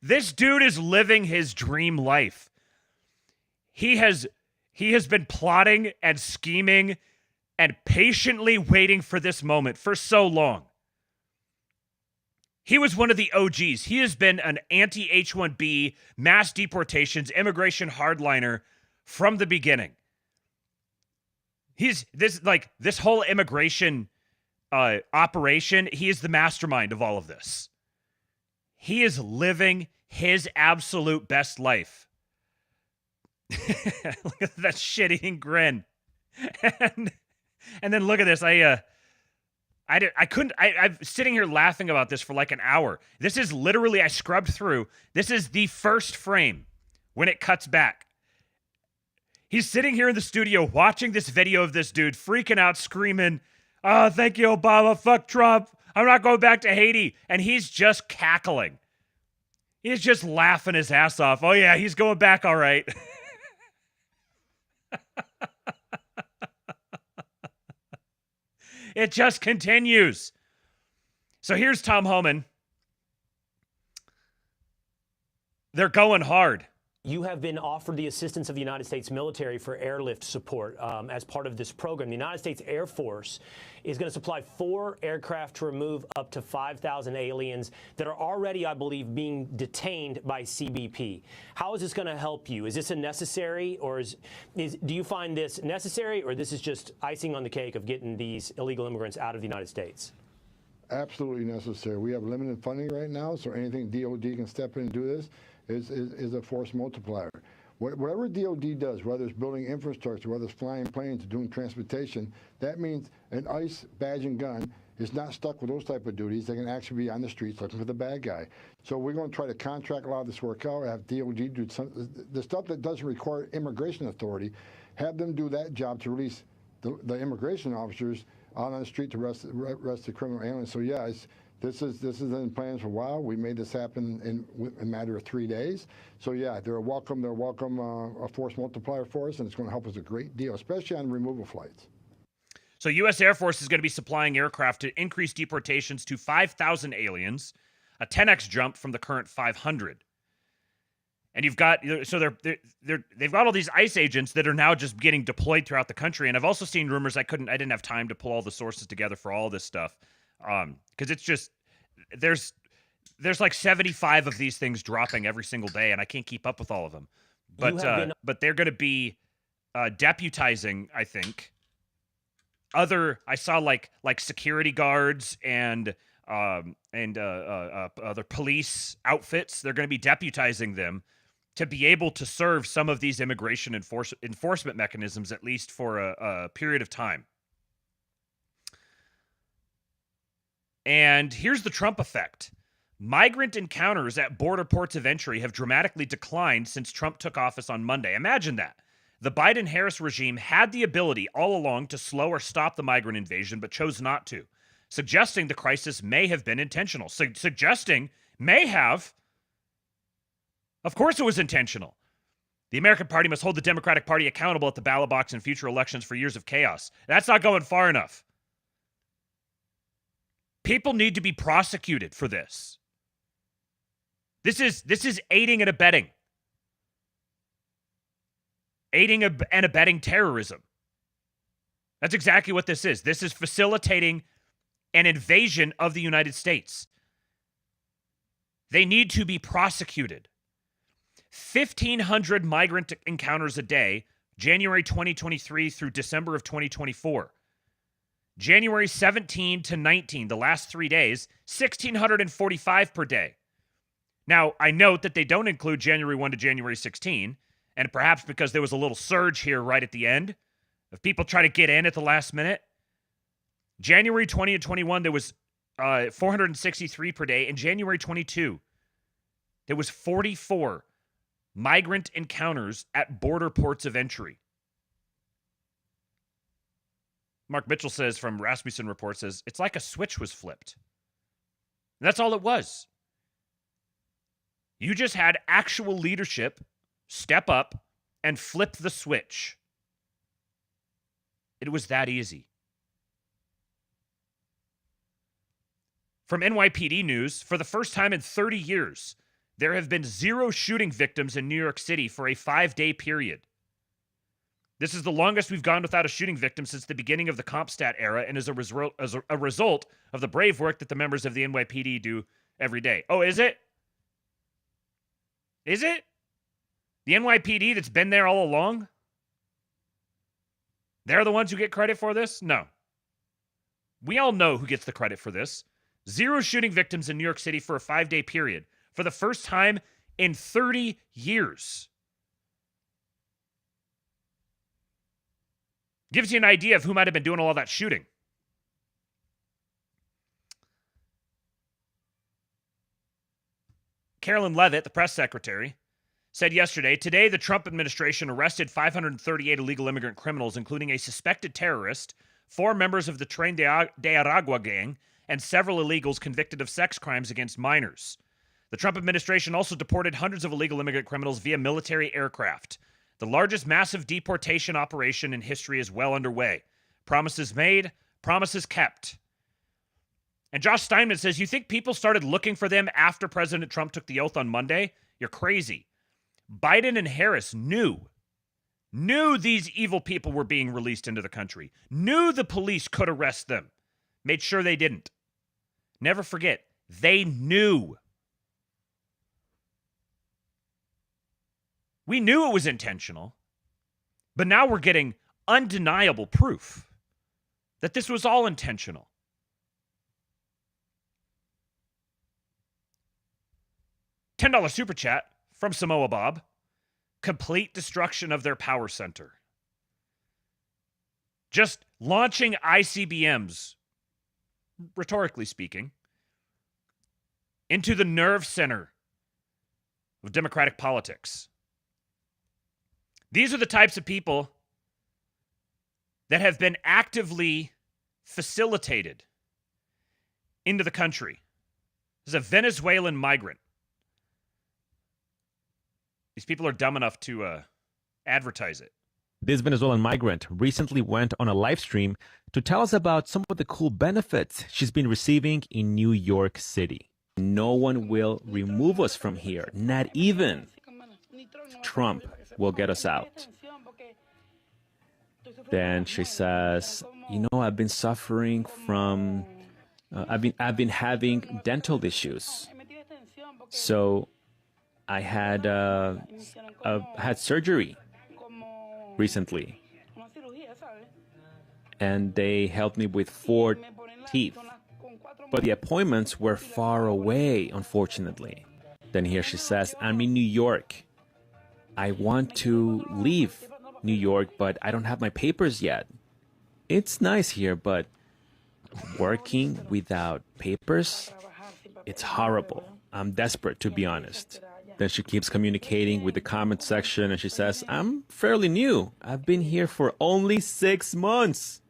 This dude is living his dream life. He has been plotting and scheming and patiently waiting for this moment for so long. He was one of the OGs. He has been an anti-H-1B, mass deportations, immigration hardliner from the beginning. He's this whole immigration operation. He is the mastermind of all of this. He is living his absolute best life. Look at that shit-eating grin. And then look at this. I'm sitting here laughing about this for like an hour. This is literally, I scrubbed through. This is the first frame when it cuts back. He's sitting here in the studio watching this video of this dude freaking out, screaming, "Oh, thank you, Obama. Fuck Trump. I'm not going back to Haiti." And he's just cackling. He's just laughing his ass off. Oh, yeah, he's going back all right. It just continues. So here's Tom Homan. They're going hard. You have been offered the assistance of the United States military for airlift support as part of this program. The United States Air Force is going to supply 4 aircraft to remove up to 5,000 aliens that are already, I believe, being detained by CBP. How is this going to help you? Is this a necessary, or do you find this necessary, or this is just icing on the cake of getting these illegal immigrants out of the United States? Absolutely necessary. We have limited funding right now, so anything DOD can step in and do this is a force multiplier. Whatever DOD does, whether it's building infrastructure, whether it's flying planes, doing transportation, that means an ICE badge and gun is not stuck with those type of duties. They can actually be on the streets looking for the bad guy. So we're going to try to contract a lot of this work out, have DOD do the stuff that doesn't require immigration authority, have them do that job to release the immigration officers out on the street to arrest the criminal aliens. So yeah, this is in plans for a while. We made this happen in a matter of 3 days. So yeah, they're a welcome a force multiplier for us, and it's going to help us a great deal, especially on removal flights. So U.S. Air Force is going to be supplying aircraft to increase deportations to 5,000 aliens, a 10x jump from the current 500. And you've got, so they've got all these ICE agents that are now just getting deployed throughout the country. And I've also seen rumors, I didn't have time to pull all the sources together for all this stuff. Because it's just, there's like 75 of these things dropping every single day, and I can't keep up with all of them. But they're going to be deputizing, I think. I saw like security guards and other police outfits. They're going to be deputizing them to be able to serve some of these immigration enforcement mechanisms, at least for a period of time. And here's the Trump effect. Migrant encounters at border ports of entry have dramatically declined since Trump took office on Monday. Imagine that. The Biden-Harris regime had the ability all along to slow or stop the migrant invasion, but chose not to, suggesting the crisis may have been intentional. Suggesting may have. Of course it was intentional. The American Party must hold the Democratic Party accountable at the ballot box in future elections for years of chaos. That's not going far enough. People need to be prosecuted for this. This is aiding and abetting. Aiding and abetting terrorism. That's exactly what this is. This is facilitating an invasion of the United States. They need to be prosecuted. 1,500 migrant encounters a day, January 2023 through December of 2024. January 17 to 19, the last 3 days, 1,645 per day. Now, I note that they don't include January 1 to January 16, and perhaps because there was a little surge here right at the end of people trying to get in at the last minute. January 20 and 21, there was 463 per day. In January 22, there was 44 migrant encounters at border ports of entry. Mark Mitchell says from Rasmussen Report says, it's like a switch was flipped. And that's all it was. You just had actual leadership step up and flip the switch. It was that easy. From NYPD News, for the first time in 30 years, there have been 0 shooting victims in New York City for a 5-day period. This is the longest we've gone without a shooting victim since the beginning of the CompStat era and is a result of the brave work that the members of the NYPD do every day. Oh, is it? Is it? The NYPD that's been there all along? They're the ones who get credit for this? No. We all know who gets the credit for this. 0 shooting victims in New York City for a 5-day period for the first time in 30 years. Gives you an idea of who might have been doing all that shooting. Carolyn Leavitt, the press secretary, said yesterday, today the Trump administration arrested 538 illegal immigrant criminals, including a suspected terrorist, 4 members of the Tren de Aragua gang, and several illegals convicted of sex crimes against minors. The Trump administration also deported hundreds of illegal immigrant criminals via military aircraft. The largest massive deportation operation in history is well underway. Promises made, promises kept. And Josh Steinman says, you think people started looking for them after President Trump took the oath on Monday? You're crazy. Biden and Harris knew these evil people were being released into the country, knew the police could arrest them, made sure they didn't. Never forget, they knew. We knew it was intentional, but now we're getting undeniable proof that this was all intentional. $10 super chat from Samoa Bob. Complete destruction of their power center. Just launching ICBMs, rhetorically speaking, into the nerve center of democratic politics. These are the types of people that have been actively facilitated into the country. There's a Venezuelan migrant. These people are dumb enough to advertise it. This Venezuelan migrant recently went on a live stream to tell us about some of the cool benefits she's been receiving in New York City. No one will remove us from here, not even Trump will get us out. Then she says, you know, I've been suffering from, I've been having dental issues. So I had surgery recently, and they helped me with 4 teeth, but the appointments were far away, unfortunately. Then here she says, I'm in New York. I want to leave New York, but I don't have my papers yet. It's nice here, but working without papers, it's horrible. I'm desperate, to be honest. Then she keeps communicating with the comment section, and she says, I'm fairly new. I've been here for only 6 months.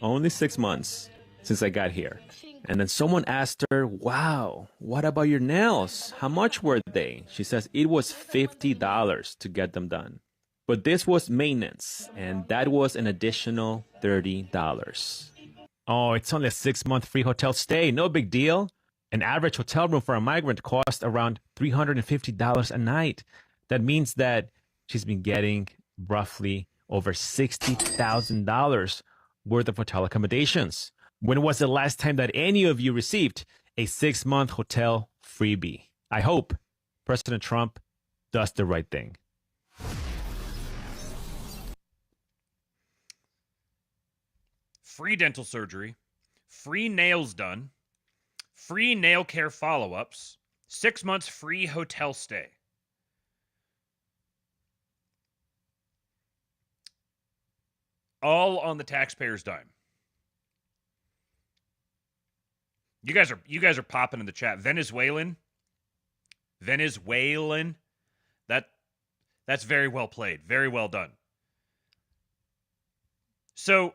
Only 6 months since I got here. And then someone asked her, wow, what about your nails? How much were they? She says it was $50 to get them done. But this was maintenance, and that was an additional $30. Oh, it's only a 6-month free hotel stay. No big deal. An average hotel room for a migrant costs around $350 a night. That means that she's been getting roughly over $60,000 worth of hotel accommodations. When was the last time that any of you received a 6-month hotel freebie? I hope President Trump does the right thing. Free dental surgery, free nails done, free nail care follow-ups, 6 months free hotel stay. All on the taxpayer's dime. You guys are popping in the chat. Venezuelan. That That's very well played. Very well done. So,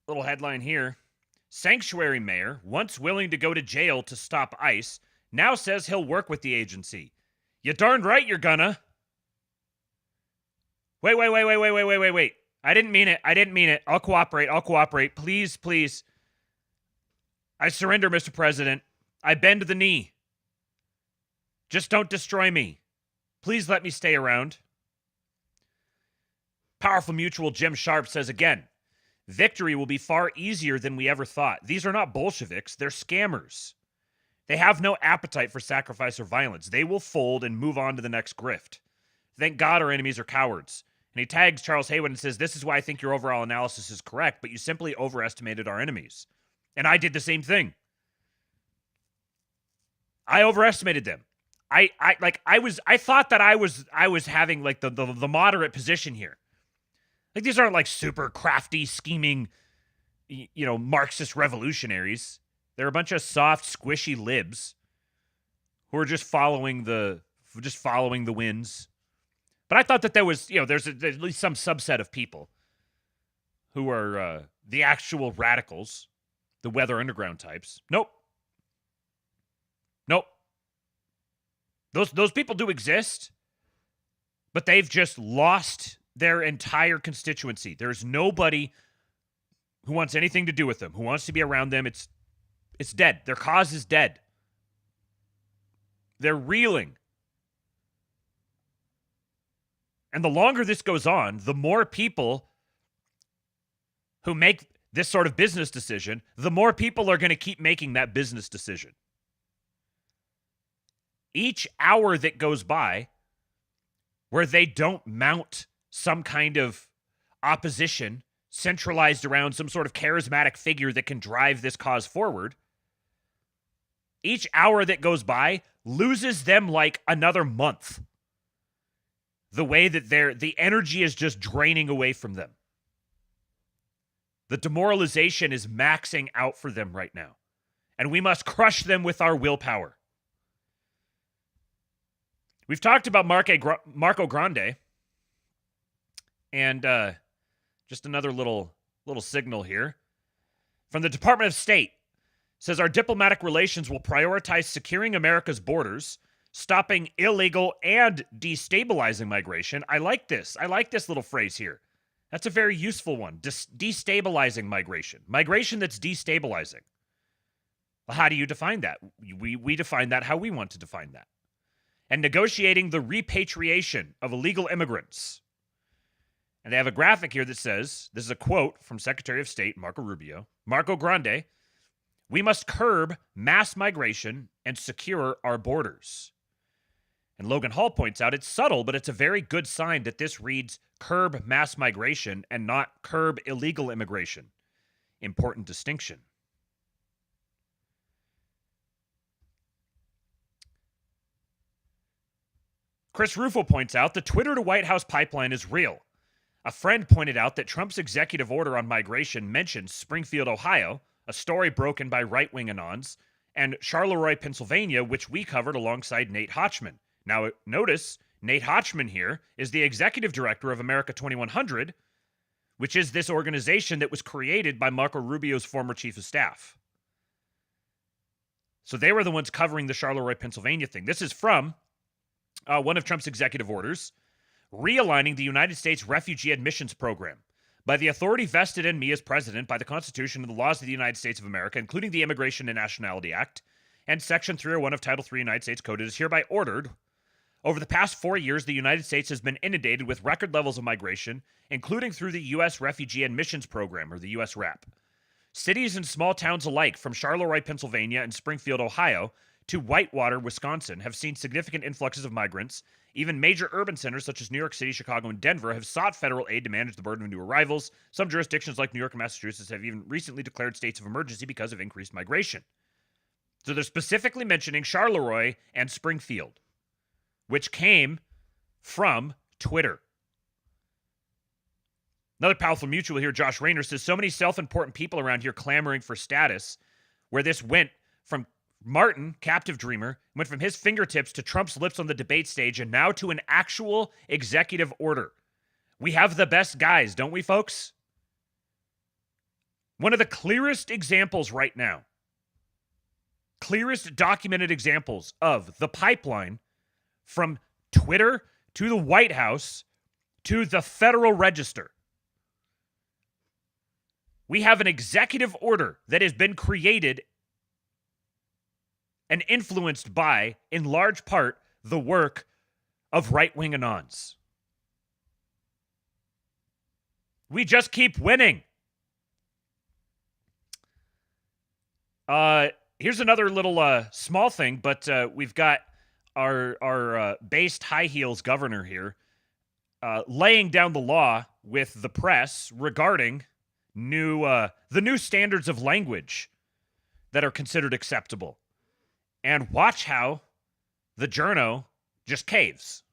little headline here. Sanctuary mayor, once willing to go to jail to stop ICE, now says he'll work with the agency. You darned right you're gonna. Wait. I didn't mean it. I'll cooperate. Please. I surrender, Mr. President. I bend the knee. Just don't destroy me. Please let me stay around. Powerful Mutual Jim Sharp says again, victory will be far easier than we ever thought. These are not Bolsheviks, they're scammers. They have no appetite for sacrifice or violence. They will fold and move on to the next grift. Thank God our enemies are cowards. And he tags Charles Haywood and says, this is why I think your overall analysis is correct, but you simply overestimated our enemies. And I did the same thing. I overestimated them. I thought that I was having like the moderate position here. Like these aren't like super crafty, scheming, Marxist revolutionaries. They're a bunch of soft, squishy libs who are just following the winds. But I thought that there was, there's at least some subset of people who are the actual radicals, the Weather Underground types. Nope. Those people do exist, but they've just lost their entire constituency. There's nobody who wants anything to do with them, who wants to be around them. It's dead. Their cause is dead. They're reeling. And the longer this goes on, the more people who make this sort of business decision, the more people are going to keep making that business decision. Each hour that goes by where they don't mount some kind of opposition centralized around some sort of charismatic figure that can drive this cause forward, each hour that goes by loses them like another month. The way that the energy is just draining away from them. The demoralization is maxing out for them right now. And we must crush them with our willpower. We've talked about Marco Grande. And just another little signal here. From the Department of State. Says our diplomatic relations will prioritize securing America's borders, stopping illegal and destabilizing migration. I like this. I like this little phrase here. That's a very useful one. Destabilizing migration. Migration that's destabilizing. Well, how do you define that? We define that how we want to define that. And negotiating the repatriation of illegal immigrants. And they have a graphic here that says, this is a quote from Secretary of State Marco Rubio, Marco Grande, we must curb mass migration and secure our borders. And Logan Hall points out it's subtle, but it's a very good sign that this reads curb mass migration and not curb illegal immigration. Important distinction. Chris Rufo points out the Twitter to White House pipeline is real. A friend pointed out that Trump's executive order on migration mentions Springfield, Ohio, a story broken by right-wing anons, and Charleroi, Pennsylvania, which we covered alongside Nate Hotchman. Now, notice, Nate Hotchman here is the executive director of America 2100, which is this organization that was created by Marco Rubio's former chief of staff. So they were the ones covering the Charleroi, Pennsylvania thing. This is from one of Trump's executive orders, realigning the United States Refugee Admissions Program. By the authority vested in me as president by the Constitution and the laws of the United States of America, including the Immigration and Nationality Act, and Section 301 of Title III United States Code, it is hereby ordered, over the past 4 years, the United States has been inundated with record levels of migration, including through the U.S. Refugee Admissions Program, or the U.S. RAP. Cities and small towns alike, from Charleroi, Pennsylvania, and Springfield, Ohio, to Whitewater, Wisconsin, have seen significant influxes of migrants. Even major urban centers such as New York City, Chicago, and Denver have sought federal aid to manage the burden of new arrivals. Some jurisdictions like New York and Massachusetts have even recently declared states of emergency because of increased migration. So they're specifically mentioning Charleroi and Springfield, which came from Twitter. Another powerful mutual here, Josh Rayner, says, so many self-important people around here clamoring for status, where this went Martin, captive dreamer, went from his fingertips to Trump's lips on the debate stage and now to an actual executive order. We have the best guys, don't we, folks? One of the clearest examples right now, clearest documented examples of the pipeline from Twitter to the White House to the Federal Register. We have an executive order that has been created and influenced by, in large part, the work of right-wing anons. We just keep winning. Here's another little small thing, but we've got our based high heels governor here laying down the law with the press regarding the new standards of language that are considered acceptable. And watch how the journo just caves.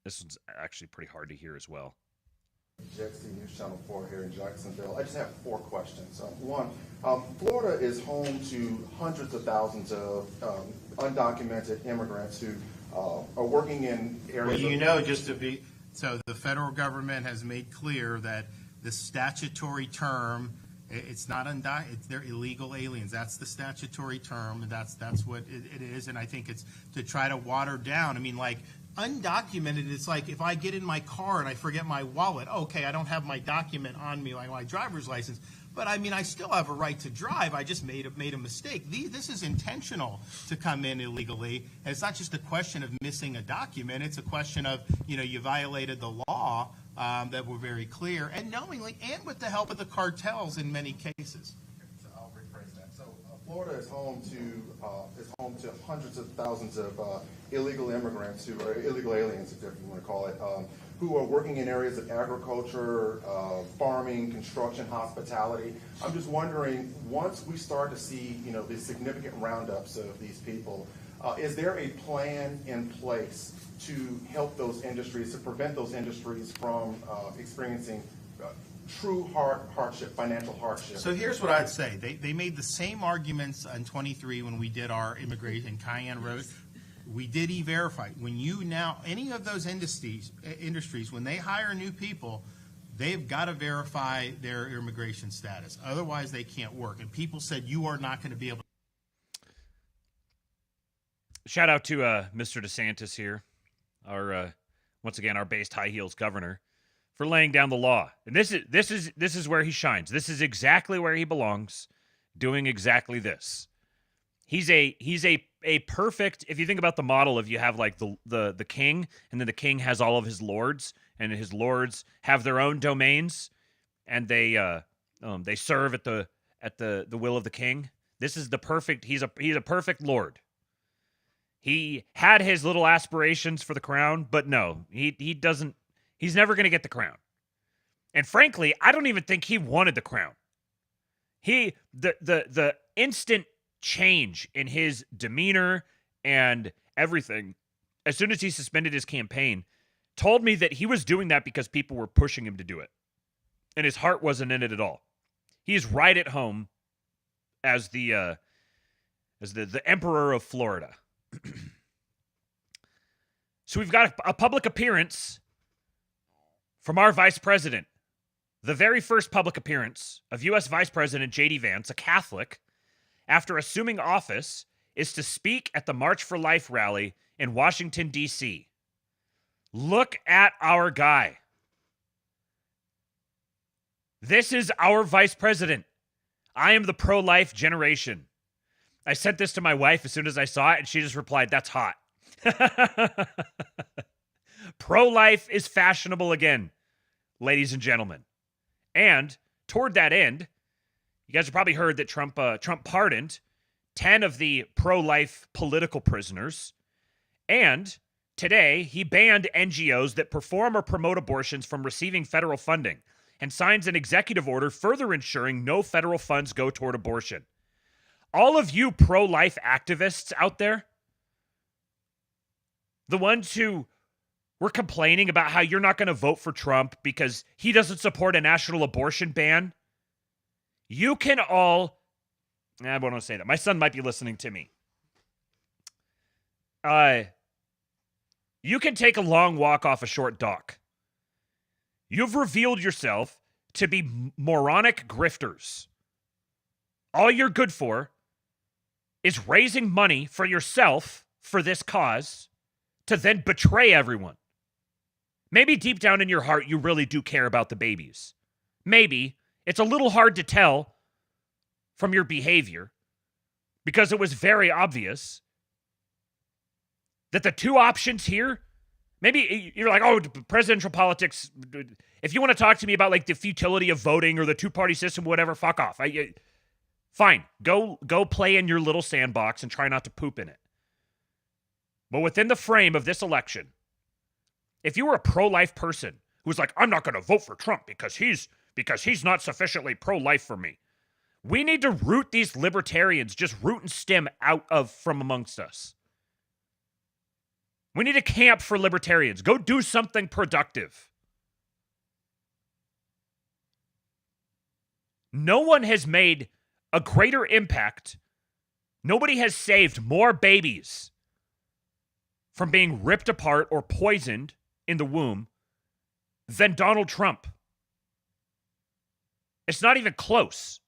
This one's actually pretty hard to hear as well. JXC News Channel 4 here in Jacksonville. I just have 4 questions. One, Florida is home to hundreds of thousands of undocumented immigrants who are working in areas. Well, so the federal government has made clear that the statutory term, it's not they're illegal aliens. That's the statutory term, and that's what it is. And I think it's to try to water down. I mean, like, undocumented, it's like if I get in my car and I forget my wallet, okay, I don't have my document on me, like my driver's license, but I mean, I still have a right to drive. I just made a mistake. This is intentional to come in illegally. And it's not just a question of missing a document. It's a question of, you violated the law that were very clear and knowingly, and with the help of the cartels in many cases. So I'll rephrase that. So Florida is home to hundreds of thousands of illegal immigrants who are illegal aliens, if you want to call it, who are working in areas of agriculture, farming, construction, hospitality. I'm just wondering, once we start to see, the significant roundups of these people, is there a plan in place to help those industries, to prevent those industries from experiencing true hardship, financial hardship? So here's what I'd say. They made the same arguments in 23 when we did our immigration Cayenne Road. We did e-verify. When any of those industries, when they hire new people, they've got to verify their immigration status. Otherwise, they can't work. And people said, you are not going to be able to. Shout out to Mr. DeSantis here, once again, our based high heels governor, for laying down the law. And this is where he shines. This is exactly where he belongs, doing exactly this. He's a perfect, if you think about the model of you have like the king, and then the king has all of his lords, and his lords have their own domains, and they serve at the will of the king. This is the perfect, he's a perfect lord. He had his little aspirations for the crown, but no, he doesn't, he's never going to get the crown. And frankly, I don't even think he wanted the crown. The instant change in his demeanor and everything, as soon as he suspended his campaign, told me that he was doing that because people were pushing him to do it. And his heart wasn't in it at all. He's right at home as the emperor of Florida. So we've got a public appearance from our vice president. The very first public appearance of U.S. Vice President J.D. Vance, a Catholic, after assuming office, is to speak at the March for Life rally in Washington, D.C. Look at our guy. This is our vice president. I am the pro-life generation. I sent this to my wife as soon as I saw it, and she just replied, that's hot. Pro-life is fashionable again, ladies and gentlemen. And toward that end, you guys have probably heard that Trump pardoned 10 of the pro-life political prisoners. And today, he banned NGOs that perform or promote abortions from receiving federal funding and signs an executive order further ensuring no federal funds go toward abortion. All of you pro-life activists out there, the ones who were complaining about how you're not going to vote for Trump because he doesn't support a national abortion ban, you can all I won't say that. My son might be listening to me. You can take a long walk off a short dock. You've revealed yourself to be moronic grifters. All you're good for is raising money for yourself for this cause to then betray everyone. Maybe deep down in your heart, you really do care about the babies. Maybe. It's a little hard to tell from your behavior because it was very obvious that the two options here, maybe you're like, oh, presidential politics. If you want to talk to me about like the futility of voting or the two-party system, whatever, fuck off. Fine. Go play in your little sandbox and try not to poop in it. But within the frame of this election, if you were a pro-life person who's like, I'm not going to vote for Trump because he's not sufficiently pro-life for me, we need to root these libertarians, just root and stem out of from amongst us. We need a camp for libertarians. Go do something productive. No one has made a greater impact. Nobody has saved more babies from being ripped apart or poisoned in the womb than Donald Trump. It's not even close.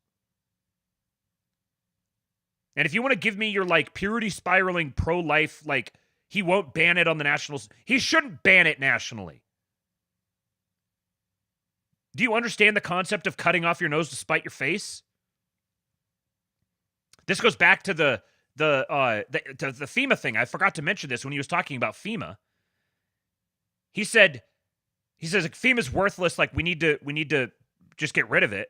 And if you want to give me your like purity spiraling pro-life, like he won't ban it on the nationals, he shouldn't ban it nationally. Do you understand the concept of cutting off your nose to spite your face? This goes back to the FEMA thing. I forgot to mention this when he was talking about FEMA. He says FEMA's worthless. Like we need to just get rid of it.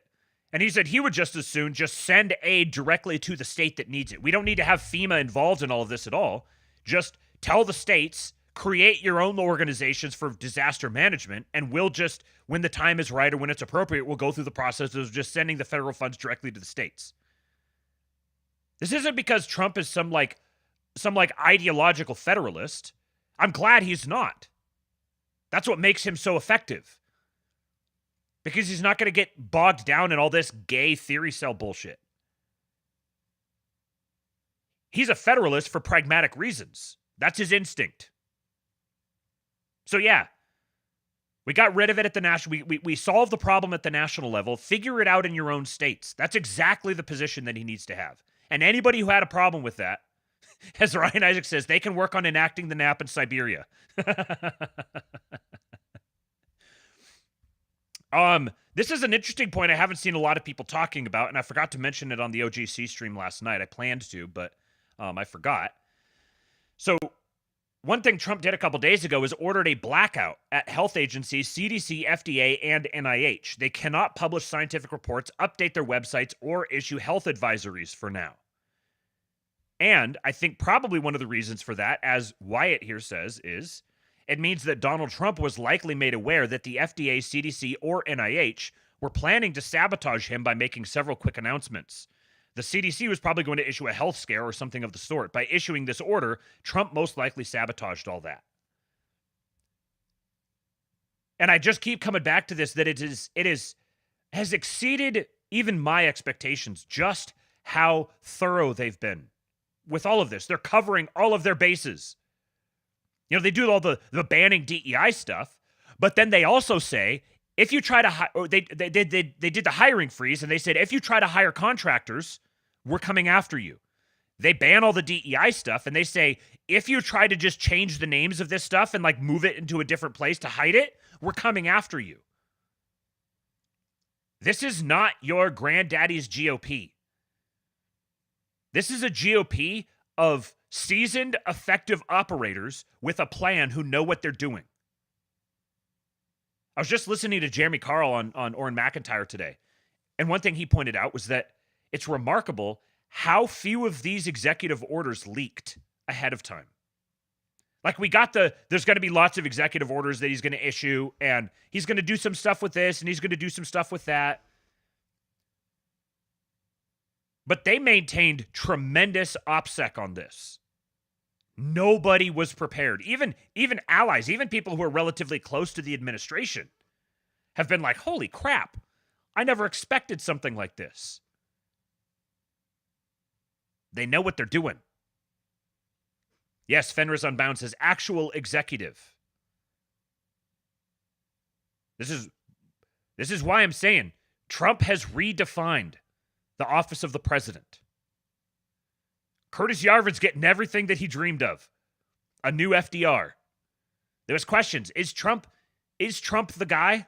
And he said he would just as soon just send aid directly to the state that needs it. We don't need to have FEMA involved in all of this at all. Just tell the states, create your own organizations for disaster management, and we'll just, when the time is right or when it's appropriate, we'll go through the process of just sending the federal funds directly to the states. This isn't because Trump is some ideological federalist. I'm glad he's not. That's what makes him so effective. Because he's not going to get bogged down in all this gay theory cell bullshit. He's a federalist for pragmatic reasons. That's his instinct. So yeah, we got rid of it at the national. We solved the problem at the national level. Figure it out in your own states. That's exactly the position that he needs to have. And anybody who had a problem with that, as Ryan Isaac says, they can work on enacting the nap in Siberia. This is an interesting point I haven't seen a lot of people talking about, and I forgot to mention it on the OGC stream last night. I planned to, but I forgot. So one thing Trump did a couple days ago is ordered a blackout at health agencies, CDC, FDA, and NIH. They cannot publish scientific reports, update their websites, or issue health advisories for now. And I think probably one of the reasons for that, as Wyatt here says, is it means that Donald Trump was likely made aware that the FDA, CDC, or NIH were planning to sabotage him by making several quick announcements. The CDC was probably going to issue a health scare or something of the sort. By issuing this order, Trump most likely sabotaged all that. And I just keep coming back to this, that has exceeded even my expectations, just how thorough they've been with all of this. They're covering all of their bases. You know, they do all the banning DEI stuff, but then they also say, if you try to they did the hiring freeze, and they said, if you try to hire contractors, we're coming after you. They ban all the DEI stuff, and they say, if you try to just change the names of this stuff and like move it into a different place to hide it, we're coming after you. This is not your granddaddy's GOP. This is a GOP of seasoned, effective operators with a plan who know what they're doing. I was just listening to Jeremy Carl on Orrin McIntyre today, and one thing he pointed out was that it's remarkable how few of these executive orders leaked ahead of time. Like we got there's going to be lots of executive orders that he's going to issue, and he's going to do some stuff with this, and he's going to do some stuff with that. But they maintained tremendous OPSEC on this. Nobody was prepared. Even allies, even people who are relatively close to the administration have been like, holy crap, I never expected something like this. They know what they're doing. Yes, Fenris Unbound says actual executive. This is why I'm saying Trump has redefined the office of the president. Curtis Yarvin's getting everything that he dreamed of. A new FDR. There was questions. Is Trump the guy?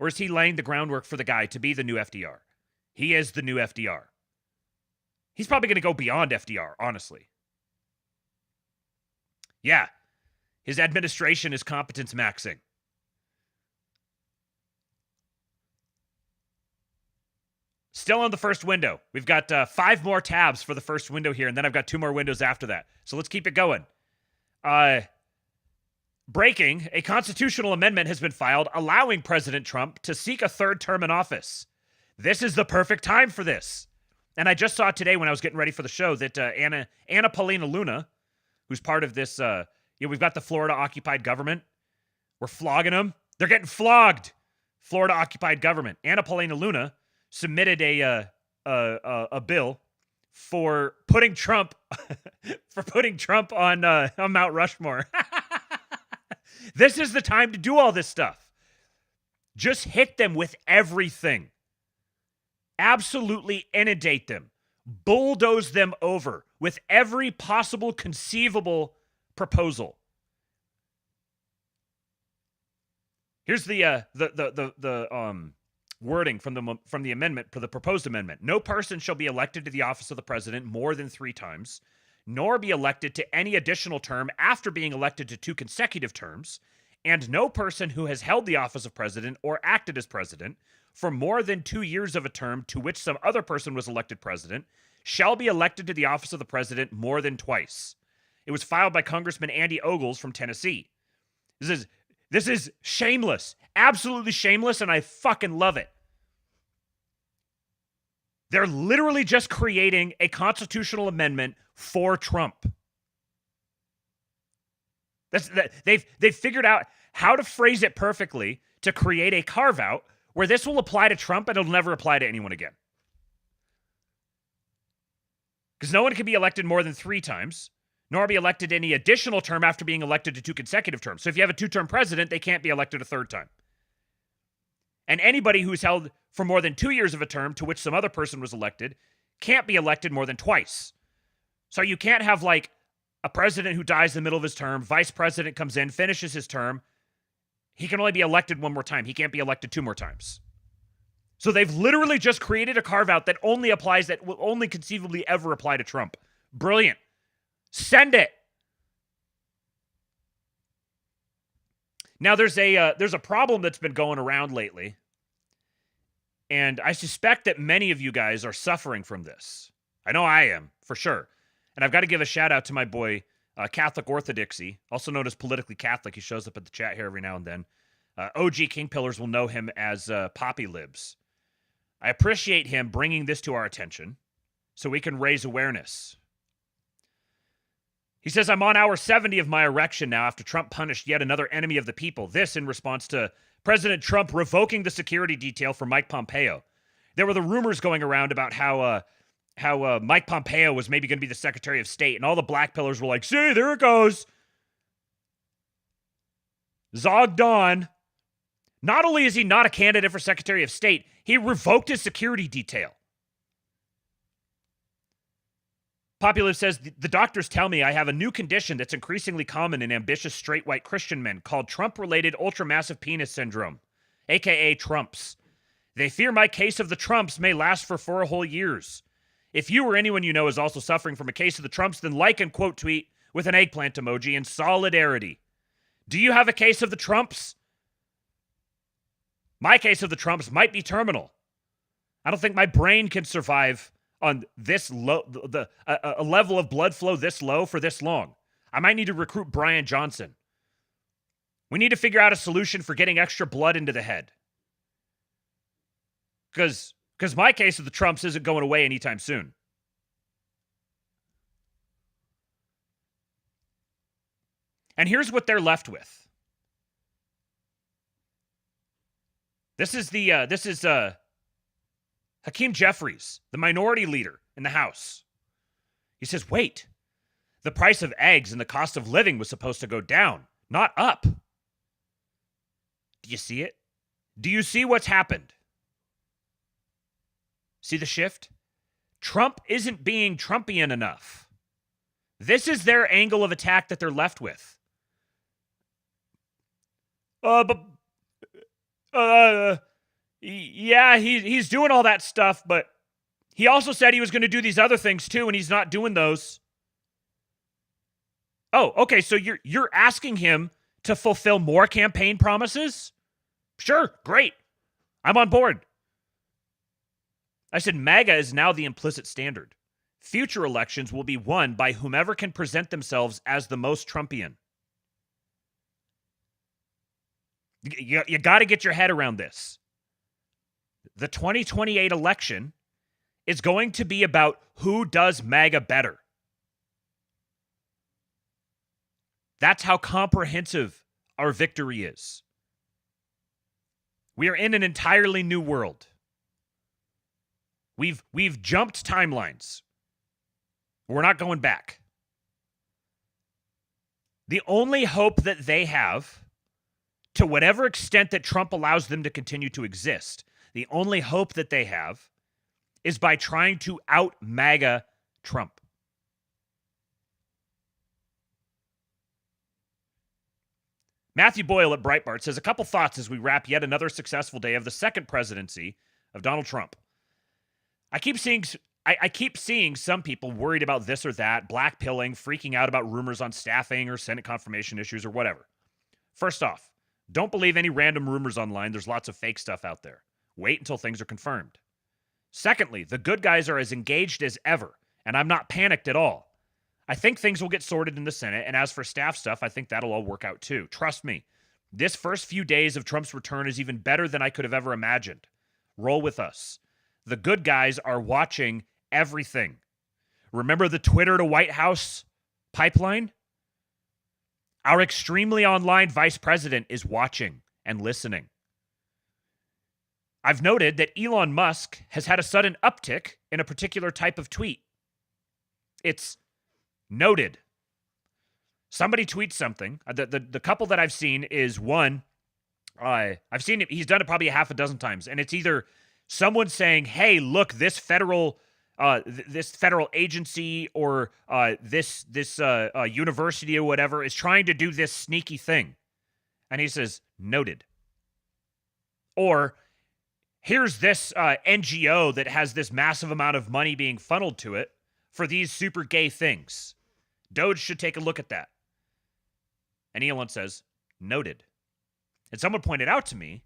Or is he laying the groundwork for the guy to be the new FDR? He is the new FDR. He's probably going to go beyond FDR, honestly. Yeah. His administration is competence maxing. Still on the first window. We've got 5 more tabs for the first window here, and then I've got 2 more windows after that. So let's keep it going. Breaking, a constitutional amendment has been filed allowing President Trump to seek a 3rd term in office. This is the perfect time for this. And I just saw today when I was getting ready for the show that Anna Paulina Luna, who's part of this, we've got the Florida occupied government. We're flogging them. They're getting flogged. Florida occupied government. Anna Paulina Luna submitted a bill for putting Trump on Mount Rushmore. This is the time to do all this stuff. Just hit them with everything. Absolutely inundate them. Bulldoze them over with every possible conceivable proposal. Here's the wording from the amendment, for the proposed amendment. No person shall be elected to the office of the president more than 3 times, nor be elected to any additional term after being elected to 2 consecutive terms, and no person who has held the office of president or acted as president for more than 2 years of a term to which some other person was elected president shall be elected to the office of the president more than twice. It was filed by Congressman Andy Ogles from Tennessee. This is shameless. Absolutely shameless, and I fucking love it. They're literally just creating a constitutional amendment for Trump. They've figured out how to phrase it perfectly to create a carve-out where this will apply to Trump and it'll never apply to anyone again. Because no one can be elected more than 3 times, nor be elected any additional term after being elected to 2 consecutive terms. So if you have a 2-term president, they can't be elected a 3rd time. And anybody who's held for more than 2 years of a term to which some other person was elected can't be elected more than twice. So you can't have like a president who dies in the middle of his term, vice president comes in, finishes his term. He can only be elected 1 more time. He can't be elected 2 more times. So they've literally just created a carve-out that only applies, that will only conceivably ever apply to Trump. Brilliant. Send it. Now there's a problem that's been going around lately, and I suspect that many of you guys are suffering from this. I know I am, for sure. And I've got to give a shout out to my boy, Catholic Orthodoxy, also known as Politically Catholic. He shows up at the chat here every now and then. OG King Pillars will know him as Poppy Libs. I appreciate him bringing this to our attention so we can raise awareness. He says, I'm on hour 70 of my erection now after Trump punished yet another enemy of the people. This in response to President Trump revoking the security detail for Mike Pompeo. There were the rumors going around about how Mike Pompeo was maybe going to be the Secretary of State, and all the black pillars were like, see, there it goes. Zogged on. Not only is he not a candidate for Secretary of State, he revoked his security detail. Populist says, the doctors tell me I have a new condition that's increasingly common in ambitious straight white Christian men called Trump-related ultramassive penis syndrome, aka Trumps. They fear my case of the Trumps may last for 4 whole years. If you or anyone you know is also suffering from a case of the Trumps, then like and quote tweet with an eggplant emoji in solidarity. Do you have a case of the Trumps? My case of the Trumps might be terminal. I don't think my brain can survive on this low, a level of blood flow this low for this long. I might need to recruit Brian Johnson. We need to figure out a solution for getting extra blood into the head. Because my case of the Trumps isn't going away anytime soon. And here's what they're left with. This is Hakeem Jeffries, the minority leader in the House. He says, wait, the price of eggs and the cost of living was supposed to go down, not up. Do you see it? Do you see what's happened? See the shift? Trump isn't being Trumpian enough. This is their angle of attack that they're left with. Yeah, he's doing all that stuff, but he also said he was going to do these other things too, and he's not doing those. Oh, okay, so you're asking him to fulfill more campaign promises? Sure, great. I'm on board. I said MAGA is now the implicit standard. Future elections will be won by whomever can present themselves as the most Trumpian. You got to get your head around this. The 2028 election is going to be about who does MAGA better. That's how comprehensive our victory is. We are in an entirely new world. We've jumped timelines. We're not going back. The only hope that they have, to whatever extent that Trump allows them to continue to exist, the only hope that they have is by trying to out-MAGA Trump. Matthew Boyle at Breitbart says, a couple thoughts as we wrap yet another successful day of the second presidency of Donald Trump. I keep seeing some people worried about this or that, blackpilling, freaking out about rumors on staffing or Senate confirmation issues or whatever. First off, don't believe any random rumors online. There's lots of fake stuff out there. Wait until things are confirmed. Secondly, the good guys are as engaged as ever, and I'm not panicked at all. I think things will get sorted in the Senate, and as for staff stuff, I think that'll all work out too. Trust me, this first few days of Trump's return is even better than I could have ever imagined. Roll with us. The good guys are watching everything. Remember the Twitter to White House pipeline? Our extremely online vice president is watching and listening. I've noted that Elon Musk has had a sudden uptick in a particular type of tweet. It's noted. Somebody tweets something. The couple that I've seen is one. I've seen it. He's done it probably a half a dozen times, and it's either someone saying, "Hey, look, this federal agency or this university or whatever is trying to do this sneaky thing," and he says, "Noted." Or here's this NGO that has this massive amount of money being funneled to it for these super gay things. Doge should take a look at that. And Elon says, noted. And someone pointed out to me,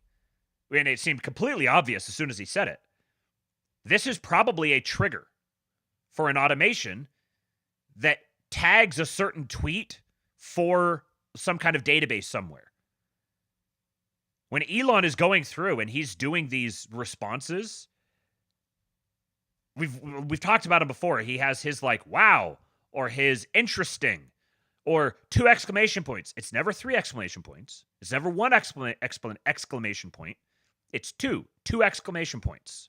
and it seemed completely obvious as soon as he said it, this is probably a trigger for an automation that tags a certain tweet for some kind of database somewhere. When Elon is going through and he's doing these responses, we've talked about him before. He has his like, wow, or his interesting, or 2 exclamation points. It's never 3 exclamation points. It's never 1 exclamation point. It's 2 exclamation points.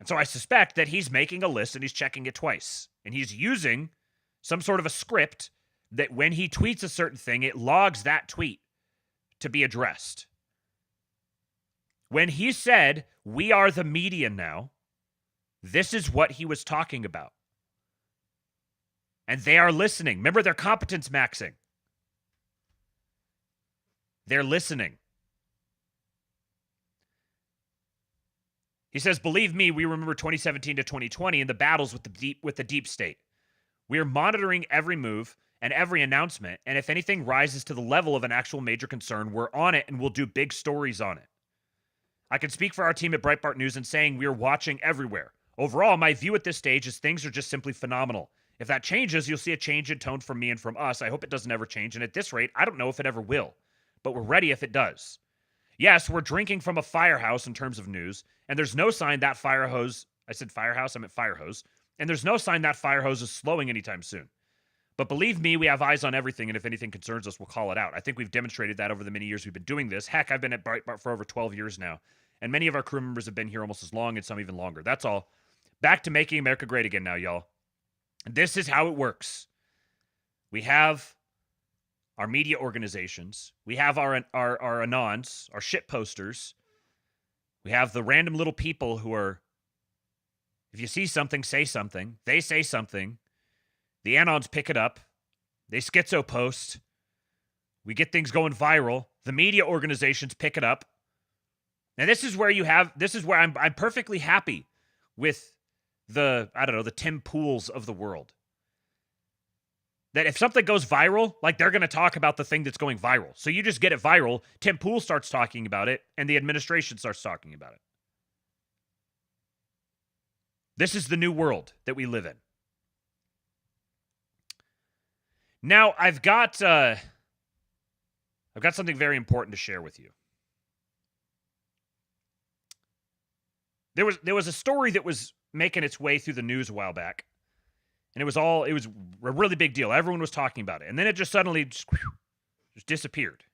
And so I suspect that he's making a list and he's checking it twice. And he's using some sort of a script that when he tweets a certain thing, it logs that tweet to be addressed. When he said, we are the media now, this is what he was talking about. And they are listening. Remember, they're competence maxing. They're listening. He says, believe me, we remember 2017 to 2020 and the battles with the deep state. We are monitoring every move and every announcement, and if anything rises to the level of an actual major concern, we're on it and we'll do big stories on it. I can speak for our team at Breitbart News in saying we are watching everywhere. Overall, my view at this stage is things are just simply phenomenal. If that changes, you'll see a change in tone from me and from us. I hope it doesn't ever change, and at this rate, I don't know if it ever will. But we're ready if it does. Yes, we're drinking from a firehouse in terms of news, and there's no sign that fire hose, I said firehouse, I meant fire hose, and there's no sign that fire hose is slowing anytime soon. But believe me, we have eyes on everything, and if anything concerns us, we'll call it out. I think we've demonstrated that over the many years we've been doing this. Heck, I've been at Breitbart for over 12 years now, and many of our crew members have been here almost as long and some even longer. That's all. Back to making America great again now, y'all. This is how it works. We have our media organizations. We have our anons, our shit posters. We have the random little people who are, if you see something, say something. They say something. The anons pick it up. They schizo post. We get things going viral. The media organizations pick it up. And this is where I'm perfectly happy with the Tim Pools of the world. That if something goes viral, like they're going to talk about the thing that's going viral. So you just get it viral, Tim Pool starts talking about it, and the administration starts talking about it. This is the new world that we live in. Now, I've got something very important to share with you. There was a story that was making its way through the news a while back. And it was a really big deal. Everyone was talking about it. And then it just suddenly just disappeared.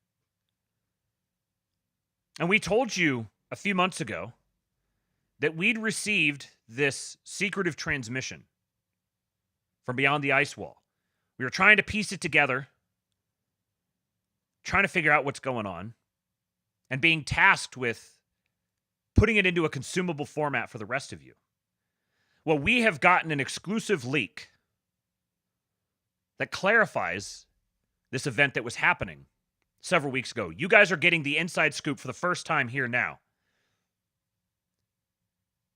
And we told you a few months ago that we'd received this secretive transmission from beyond the ice wall. We were trying to piece it together, trying to figure out what's going on, and being tasked with putting it into a consumable format for the rest of you. Well, we have gotten an exclusive leak that clarifies this event that was happening several weeks ago. You guys are getting the inside scoop for the first time here now.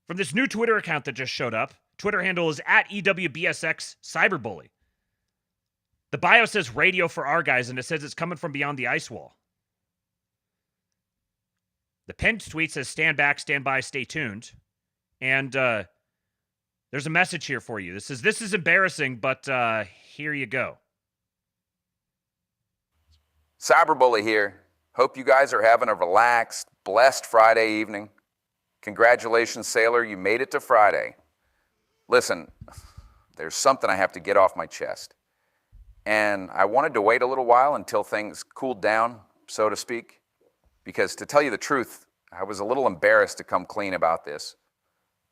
From this new Twitter account that just showed up, Twitter handle is @EWBSX Cyberbully. The bio says radio for our guys, and it says it's coming from beyond the ice wall. The pinned tweet says, stand back, stand by, stay tuned. And there's a message here for you. This is embarrassing, but here you go. Cyberbully here. Hope you guys are having a relaxed, blessed Friday evening. Congratulations, Sailor. You made it to Friday. Listen, there's something I have to get off my chest. And I wanted to wait a little while until things cooled down, so to speak, because to tell you the truth, I was a little embarrassed to come clean about this.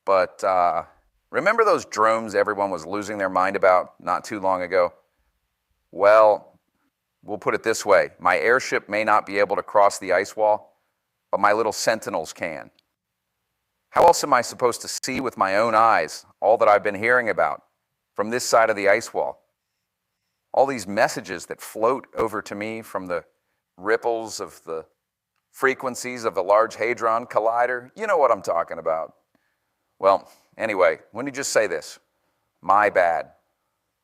But remember those drones everyone was losing their mind about not too long ago? Well, we'll put it this way. My airship may not be able to cross the ice wall, but my little sentinels can. How else am I supposed to see with my own eyes all that I've been hearing about from this side of the ice wall? All these messages that float over to me from the ripples of the frequencies of the Large Hadron Collider. You know what I'm talking about. Well, anyway, let me just say this. My bad.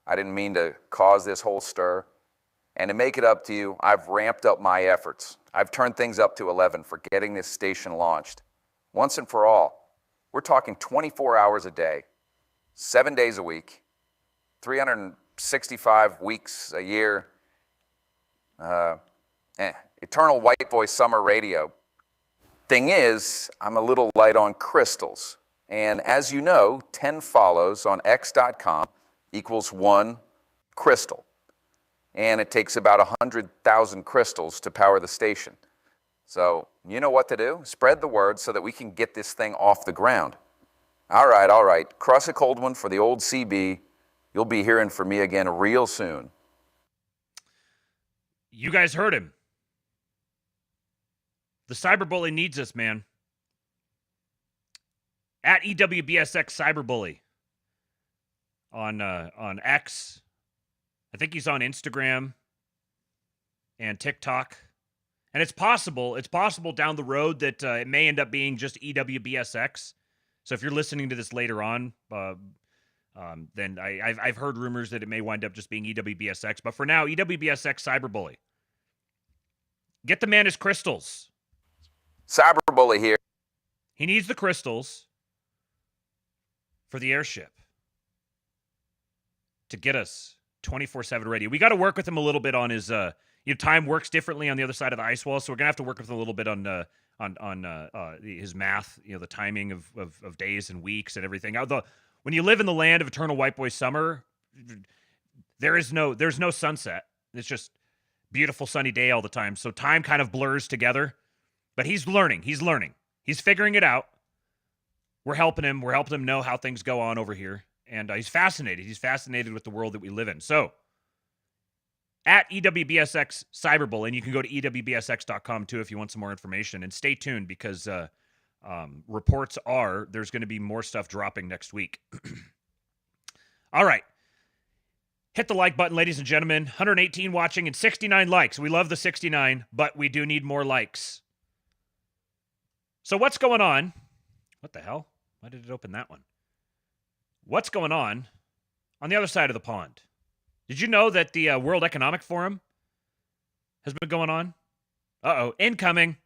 I didn't mean to cause this whole stir. And to make it up to you, I've ramped up my efforts. I've turned things up to 11 for getting this station launched. Once and for all, we're talking 24 hours a day, 7 days a week, 365 weeks a year, eternal white voice summer radio. Thing is, I'm a little light on crystals. And as you know, 10 follows on x.com equals 1 crystal. And it takes about 100,000 crystals to power the station. So you know what to do. Spread the word so that we can get this thing off the ground. All right. Cross a cold one for the old CB. You'll be hearing from me again real soon. You guys heard him. The cyberbully needs us, man. @EWBSX Cyberbully on X. I think he's on Instagram and TikTok. And it's possible down the road that it may end up being just EWBSX. So if you're listening to this later on, then I've heard rumors that it may wind up just being EWBSX. But for now, EWBSX Cyberbully. Get the man his crystals. Cyberbully here. He needs the crystals for the airship to get us 24/7 radio. We got to work with him a little bit on his. Time works differently on the other side of the ice wall, so we're gonna have to work with him a little bit on his math. The timing of days and weeks and everything. Although when you live in the land of eternal white boy summer, there's no sunset. It's just beautiful sunny day all the time. So time kind of blurs together. But he's learning. He's figuring it out. we're helping him. We're helping him know how things go on over here. And he's fascinated. He's fascinated with the world that we live in. So, at EWBSX Cyberbullying, you can go to EWBSX.com too if you want some more information. And stay tuned because reports are there's going to be more stuff dropping next week. All right. Hit the like button, ladies and gentlemen. 118 watching and 69 likes. We love the 69, but we do need more likes. So what's going on? What the hell? Why did it open that one? What's going on the other side of the pond? Did you know that the World Economic Forum has been going on? Uh-oh, incoming.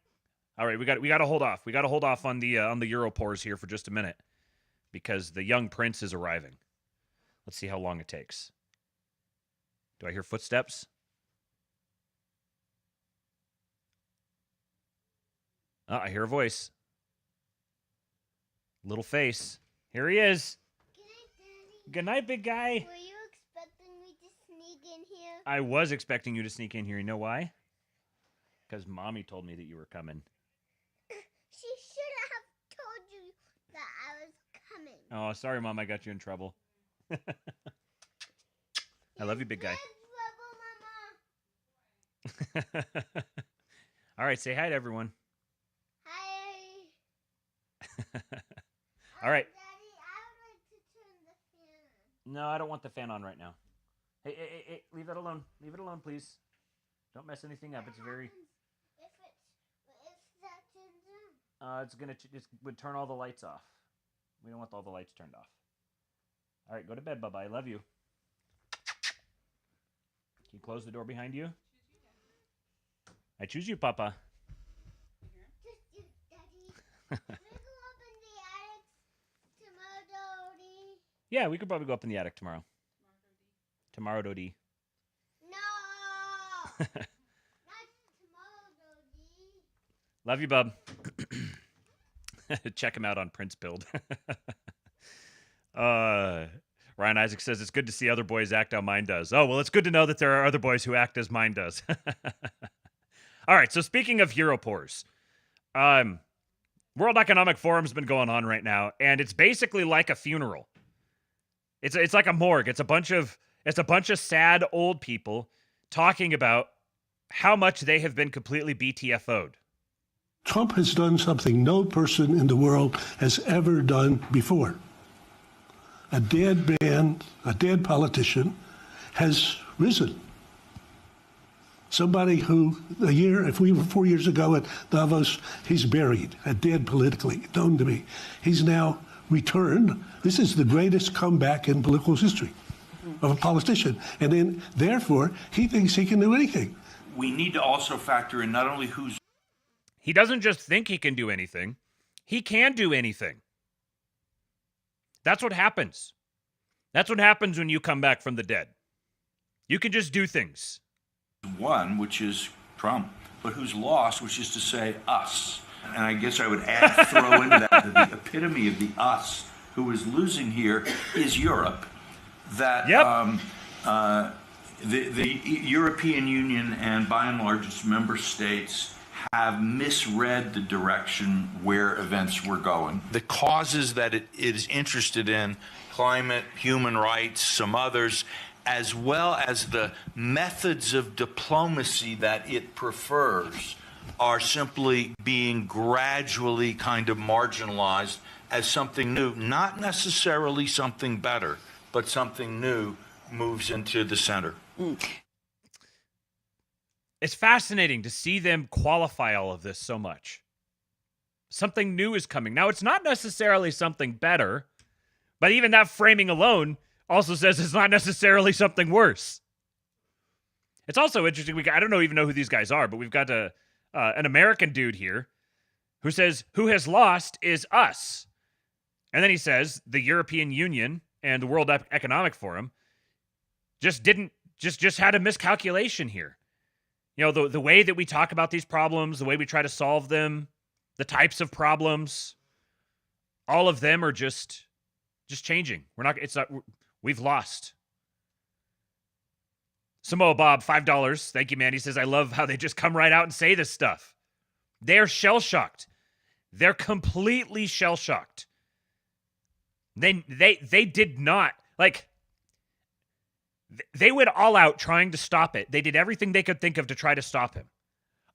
All right, we got to hold off. We got to hold off on the Europoors here for just a minute because the young prince is arriving. Let's see how long it takes. Do I hear footsteps? Oh, I hear a voice. Little face. Here he is. Good night, big guy. Were you expecting me to sneak in here? I was expecting you to sneak in here. You know why? Because Mommy told me that you were coming. She should have told you that I was coming. Oh, sorry, Mom. I got you in trouble. I love you, big guy. All right, say hi to everyone. Hi. All right. Daddy, I would like to turn the fan on. No, I don't want the fan on right now. Hey, leave that alone. Leave it alone, please. Don't mess anything up. It's very... If that turns on? It would turn all the lights off. We don't want all the lights turned off. All right, go to bed, Bubba. I love you. Can you close the door behind you? I choose you, Papa. Just you, Daddy. Can we go up in the attic tomorrow, Dodie? Yeah, we could probably go up in the attic tomorrow. Tomorrow, Dodie. No! Not tomorrow, Dodie. Love you, bub. Check him out on Prince Build. Ryan Isaac says, it's good to see other boys act how mine does. Oh, well, it's good to know that there are other boys who act as mine does. All right, so speaking of Europoors, World Economic Forum's been going on right now, and it's basically like a funeral. It's like a morgue. It's a bunch of sad old people talking about how much they have been completely BTFO'd. Trump has done something no person in the world has ever done before. A dead man, a dead politician, has risen. Somebody who, if we were 4 years ago at Davos, he's buried, dead politically, known to me. He's now returned. This is the greatest comeback in political history of a politician. And then, therefore, he thinks he can do anything. We need to also factor in not only who's... He doesn't just think he can do anything. He can do anything. That's what happens. That's what happens when you come back from the dead. You can just do things. One, which is Trump, but who's lost, which is to say us. And I guess I would throw into that the epitome of the us who is losing here is Europe. That the European Union and by and large its member states have misread the direction where events were going. The causes that it is interested in, climate, human rights, some others, as well as the methods of diplomacy that it prefers, are simply being gradually kind of marginalized as something new, not necessarily something better, but something new moves into the center. It's fascinating to see them qualify all of this so much. Something new is coming. Now, it's not necessarily something better, but even that framing alone also says it's not necessarily something worse. It's also interesting. I don't even know who these guys are, but we've got an American dude here who says, who has lost is us. And then he says the European Union and the World Economic Forum just had a miscalculation here. You know, the way that we talk about these problems, the way we try to solve them, the types of problems, all of them are just changing. We've lost. Samoa Bob, $5. Thank you, man. He says, I love how they just come right out and say this stuff. They're shell-shocked. They're completely shell-shocked. They did not, like, they went all out trying to stop it. They did everything they could think of to try to stop him,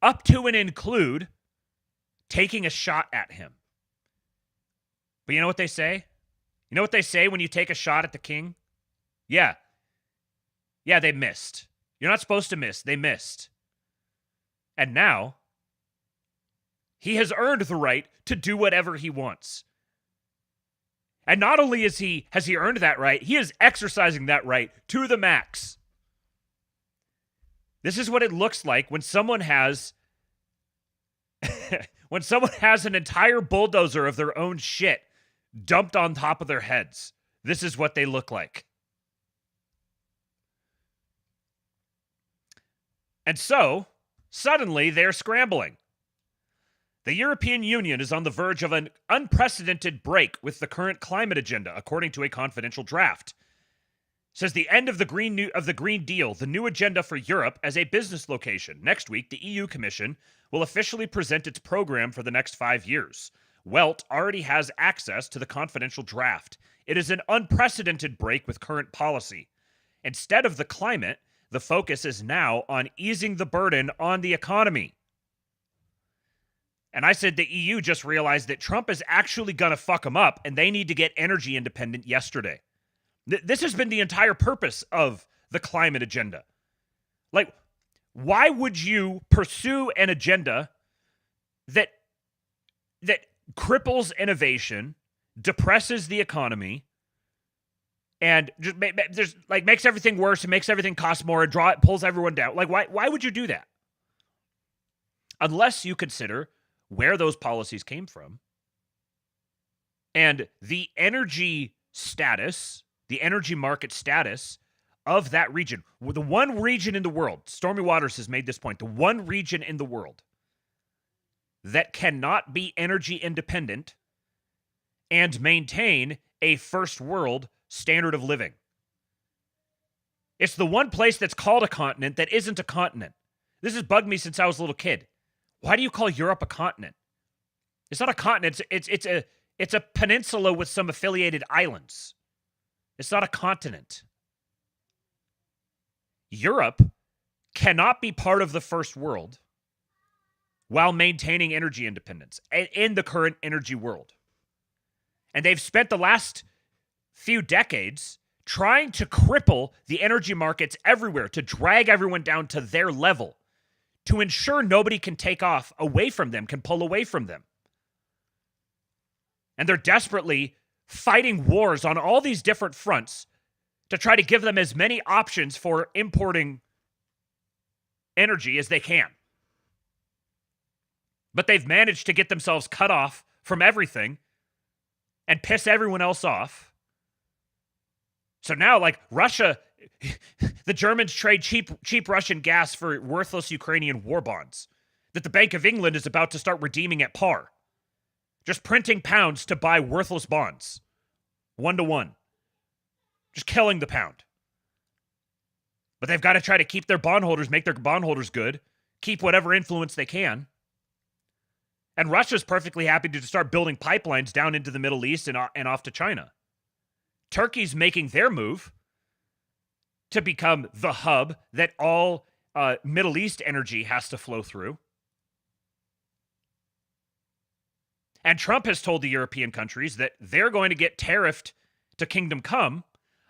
up to and include taking a shot at him. But you know what they say? You know what they say when you take a shot at the king? Yeah, they missed. You're not supposed to miss. They missed. And now, he has earned the right to do whatever he wants. And not only has he earned that right, he is exercising that right to the max. This is what it looks like when someone has an entire bulldozer of their own shit dumped on top of their heads. This is what they look like. And so, suddenly, they're scrambling. The European Union is on the verge of an unprecedented break with the current climate agenda, according to a confidential draft. It says the end of the Green Deal, the new agenda for Europe as a business location. Next week, the EU Commission will officially present its program for the next 5 years. Welt already has access to the confidential draft. It is an unprecedented break with current policy. Instead of the climate, the focus is now on easing the burden on the economy. And I said the EU just realized that Trump is actually going to fuck them up, and they need to get energy independent yesterday. This has been the entire purpose of the climate agenda. Like, why would you pursue an agenda that cripples innovation, depresses the economy, and just makes everything worse and makes everything cost more and pulls everyone down? Like, why would you do that? Unless you consider where those policies came from and the energy status, the energy market status of that region. The one region in the world, Stormy Waters has made this point, the one region in the world that cannot be energy independent and maintain a first world standard of living. It's the one place that's called a continent that isn't a continent. This has bugged me since I was a little kid. Why do you call Europe a continent? It's not a continent. It's a peninsula with some affiliated islands. It's not a continent. Europe cannot be part of the first world while maintaining energy independence in the current energy world. And they've spent the last few decades trying to cripple the energy markets everywhere, to drag everyone down to their level, to ensure nobody can take off away from them, can pull away from them. And they're desperately fighting wars on all these different fronts to try to give them as many options for importing energy as they can. But they've managed to get themselves cut off from everything and piss everyone else off. So now, like, Russia, the Germans trade cheap Russian gas for worthless Ukrainian war bonds that the Bank of England is about to start redeeming at par. Just printing pounds to buy worthless bonds. 1-to-1. Just killing the pound. But they've got to try to keep their bondholders, make their bondholders good, keep whatever influence they can. And Russia's perfectly happy to start building pipelines down into the Middle East and off to China. Turkey's making their move to become the hub that all Middle East energy has to flow through. And Trump has told the European countries that they're going to get tariffed to Kingdom Come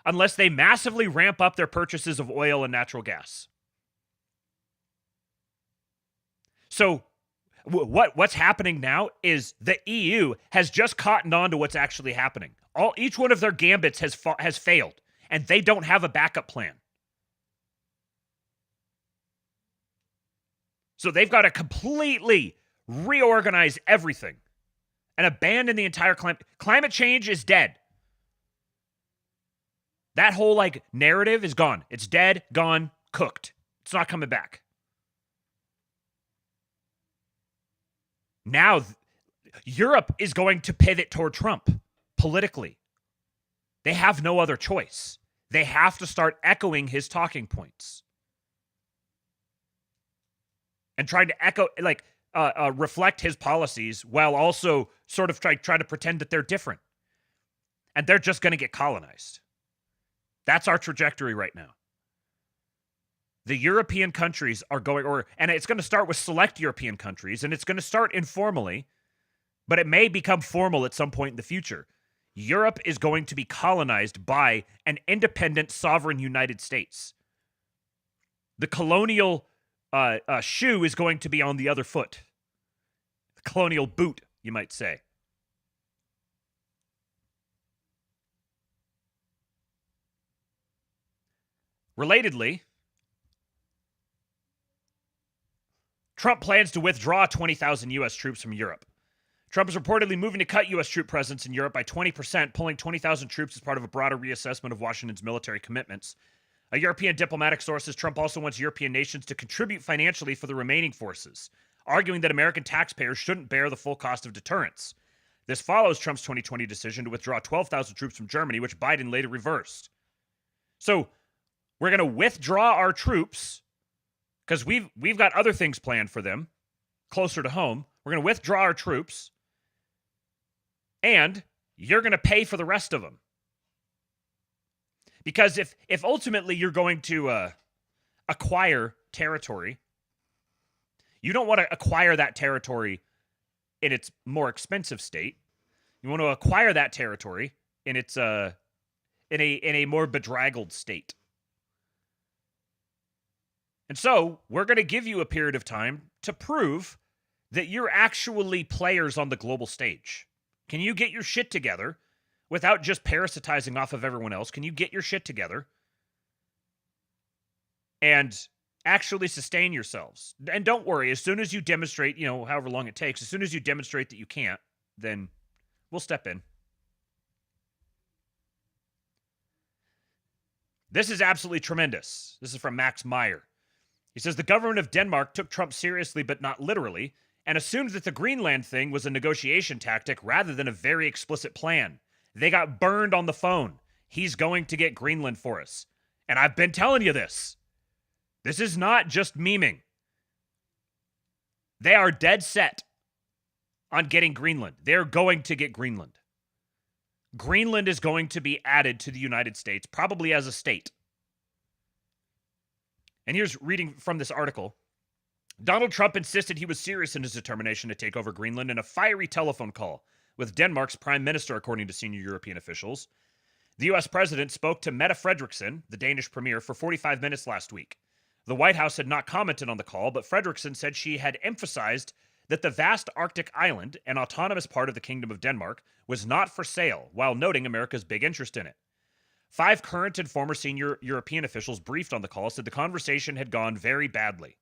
unless they massively ramp up their purchases of oil and natural gas. So what's happening now is the EU has just cottoned on to what's actually happening. Each one of their gambits has failed, and they don't have a backup plan. So they've got to completely reorganize everything and abandon the entire climate. Climate change is dead. That whole narrative is gone. It's dead, gone, cooked. It's not coming back. Now, Europe is going to pivot toward Trump politically. They have no other choice. They have to start echoing his talking points and trying to echo, reflect his policies while also sort of try to pretend that they're different. and they're just going to get colonized. That's our trajectory right now. The European countries are going, and it's going to start with select European countries, and it's going to start informally, but it may become formal at some point in the future. Europe is going to be colonized by an independent, sovereign United States. The colonial shoe is going to be on the other foot. The colonial boot, you might say. Relatedly, Trump plans to withdraw 20,000 U.S. troops from Europe. Trump is reportedly moving to cut U.S. troop presence in Europe by 20%, pulling 20,000 troops as part of a broader reassessment of Washington's military commitments. A European diplomatic source says Trump also wants European nations to contribute financially for the remaining forces, arguing that American taxpayers shouldn't bear the full cost of deterrence. This follows Trump's 2020 decision to withdraw 12,000 troops from Germany, which Biden later reversed. So we're going to withdraw our troops because we've got other things planned for them closer to home. We're going to withdraw our troops, and you're going to pay for the rest of them. Because if ultimately you're going to acquire territory, you don't want to acquire that territory in its more expensive state. You want to acquire that territory in its in a more bedraggled state. And so we're going to give you a period of time to prove that you're actually players on the global stage. Can you get your shit together without just parasitizing off of everyone else? Can you get your shit together and actually sustain yourselves? And don't worry, as soon as you demonstrate, however long it takes, as soon as you demonstrate that you can't, then we'll step in. This is absolutely tremendous. This is from Max Meyer. He says the government of Denmark took Trump seriously, but not literally, and assumed that the Greenland thing was a negotiation tactic rather than a very explicit plan. They got burned on the phone. He's going to get Greenland for us. And I've been telling you this. This is not just memeing. They are dead set on getting Greenland. They're going to get Greenland. Greenland is going to be added to the United States, probably as a state. And here's reading from this article. Donald Trump insisted he was serious in his determination to take over Greenland in a fiery telephone call with Denmark's prime minister, according to senior European officials. The U.S. president spoke to Mette Frederiksen, the Danish premier, for 45 minutes last week. The White House had not commented on the call, but Frederiksen said she had emphasized that the vast Arctic island, an autonomous part of the Kingdom of Denmark, was not for sale, while noting America's big interest in it. 5 current and former senior European officials briefed on the call said the conversation had gone very badly.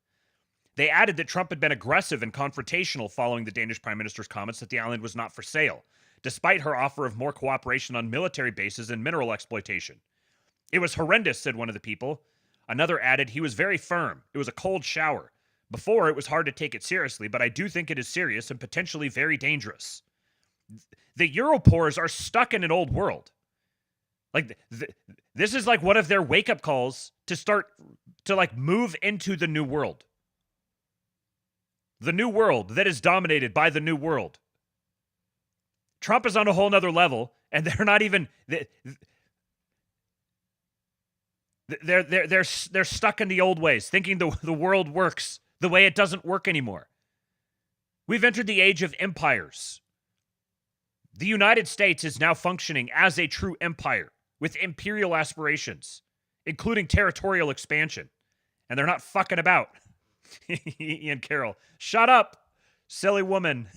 They added that Trump had been aggressive and confrontational following the Danish prime minister's comments that the island was not for sale, despite her offer of more cooperation on military bases and mineral exploitation. It was horrendous, said one of the people. Another added, he was very firm. It was a cold shower. Before, it was hard to take it seriously, but I do think it is serious and potentially very dangerous. The Europoors are stuck in an old world. This is like one of their wake-up calls to start to move into the new world. The new world that is dominated by the new world. Trump is on a whole nother level, and they're not even they're stuck in the old ways, thinking the world works the way it doesn't work anymore. We've entered the age of empires. The United States is now functioning as a true empire with imperial aspirations, including territorial expansion. And they're not fucking about. Ian Carroll, shut up, silly woman.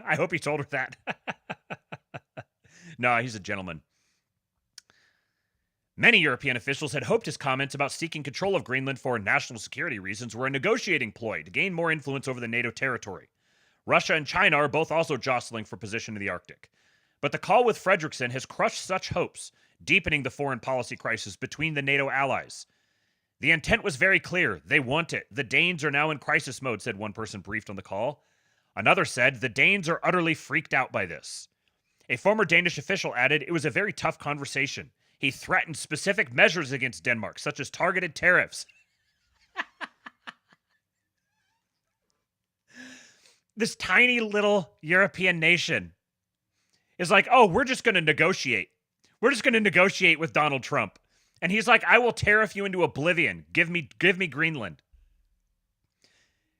I hope he told her that. No, he's a gentleman. Many European officials had hoped his comments about seeking control of Greenland for national security reasons were a negotiating ploy to gain more influence over the NATO territory. Russia and China are both also jostling for position in the Arctic. But the call with Frederiksen has crushed such hopes, deepening the foreign policy crisis between the NATO allies. The intent was very clear. They want it. The Danes are now in crisis mode, said one person briefed on the call. Another said, the Danes are utterly freaked out by this. A former Danish official added, it was a very tough conversation. He threatened specific measures against Denmark, such as targeted tariffs. This tiny little European nation is like, oh, we're just going to negotiate. We're just going to negotiate with Donald Trump. And he's like, I will tariff you into oblivion. Give me Greenland.